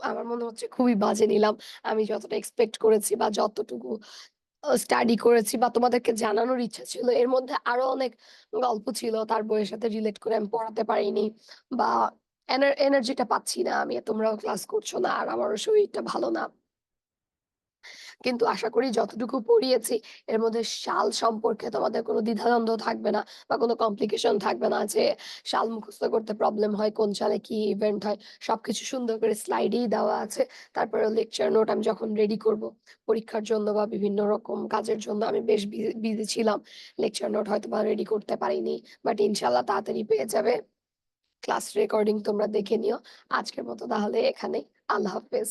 আমার মনে হচ্ছে খুবই বাজে নিলাম। আমি যতটা এক্সপেক্ট করেছি বা যতটুকু স্টাডি করেছি বা তোমাদেরকে জানানোর ইচ্ছা ছিল, এর মধ্যে আরো অনেক গল্প ছিল তার বইয়ের সাথে রিলেট করে আমি পড়াতে পারিনি বা এনার্জিটা পাচ্ছি না আমি। তোমরাও ক্লাস করছো না আর আমারও শরীরটা ভালো না। কিন্তু আশা করি যতটুকু পড়িয়েছি এর মধ্যে সাল সম্পর্কে তোমাদের কোনো দ্বিধাদ্বন্দ্ব থাকবে না বা কোনো কমপ্লিকেশন থাকবে না যে সাল মুখস্থ করতে প্রবলেম হয়, কোন সালে কি ইভেন্ট হয়। সবকিছু সুন্দর করে স্লাইডেই দেওয়া আছে। তারপরে লেকচার নোট আমি যখন রেডি করব পরীক্ষার জন্য বা বিভিন্ন রকম কাজের জন্য আমি বেশ বিজি ছিলাম। লেকচার নোট হয়তোবা রেডি করতে পারিনি। বাট ইনশাআল্লাহ তাড়াতাড়ি পেয়ে যাবে। ক্লাস রেকর্ডিং তোমরা দেখে নিও। আজকের মতো তাহলে এখানেই। আল্লাহ হাফেজ।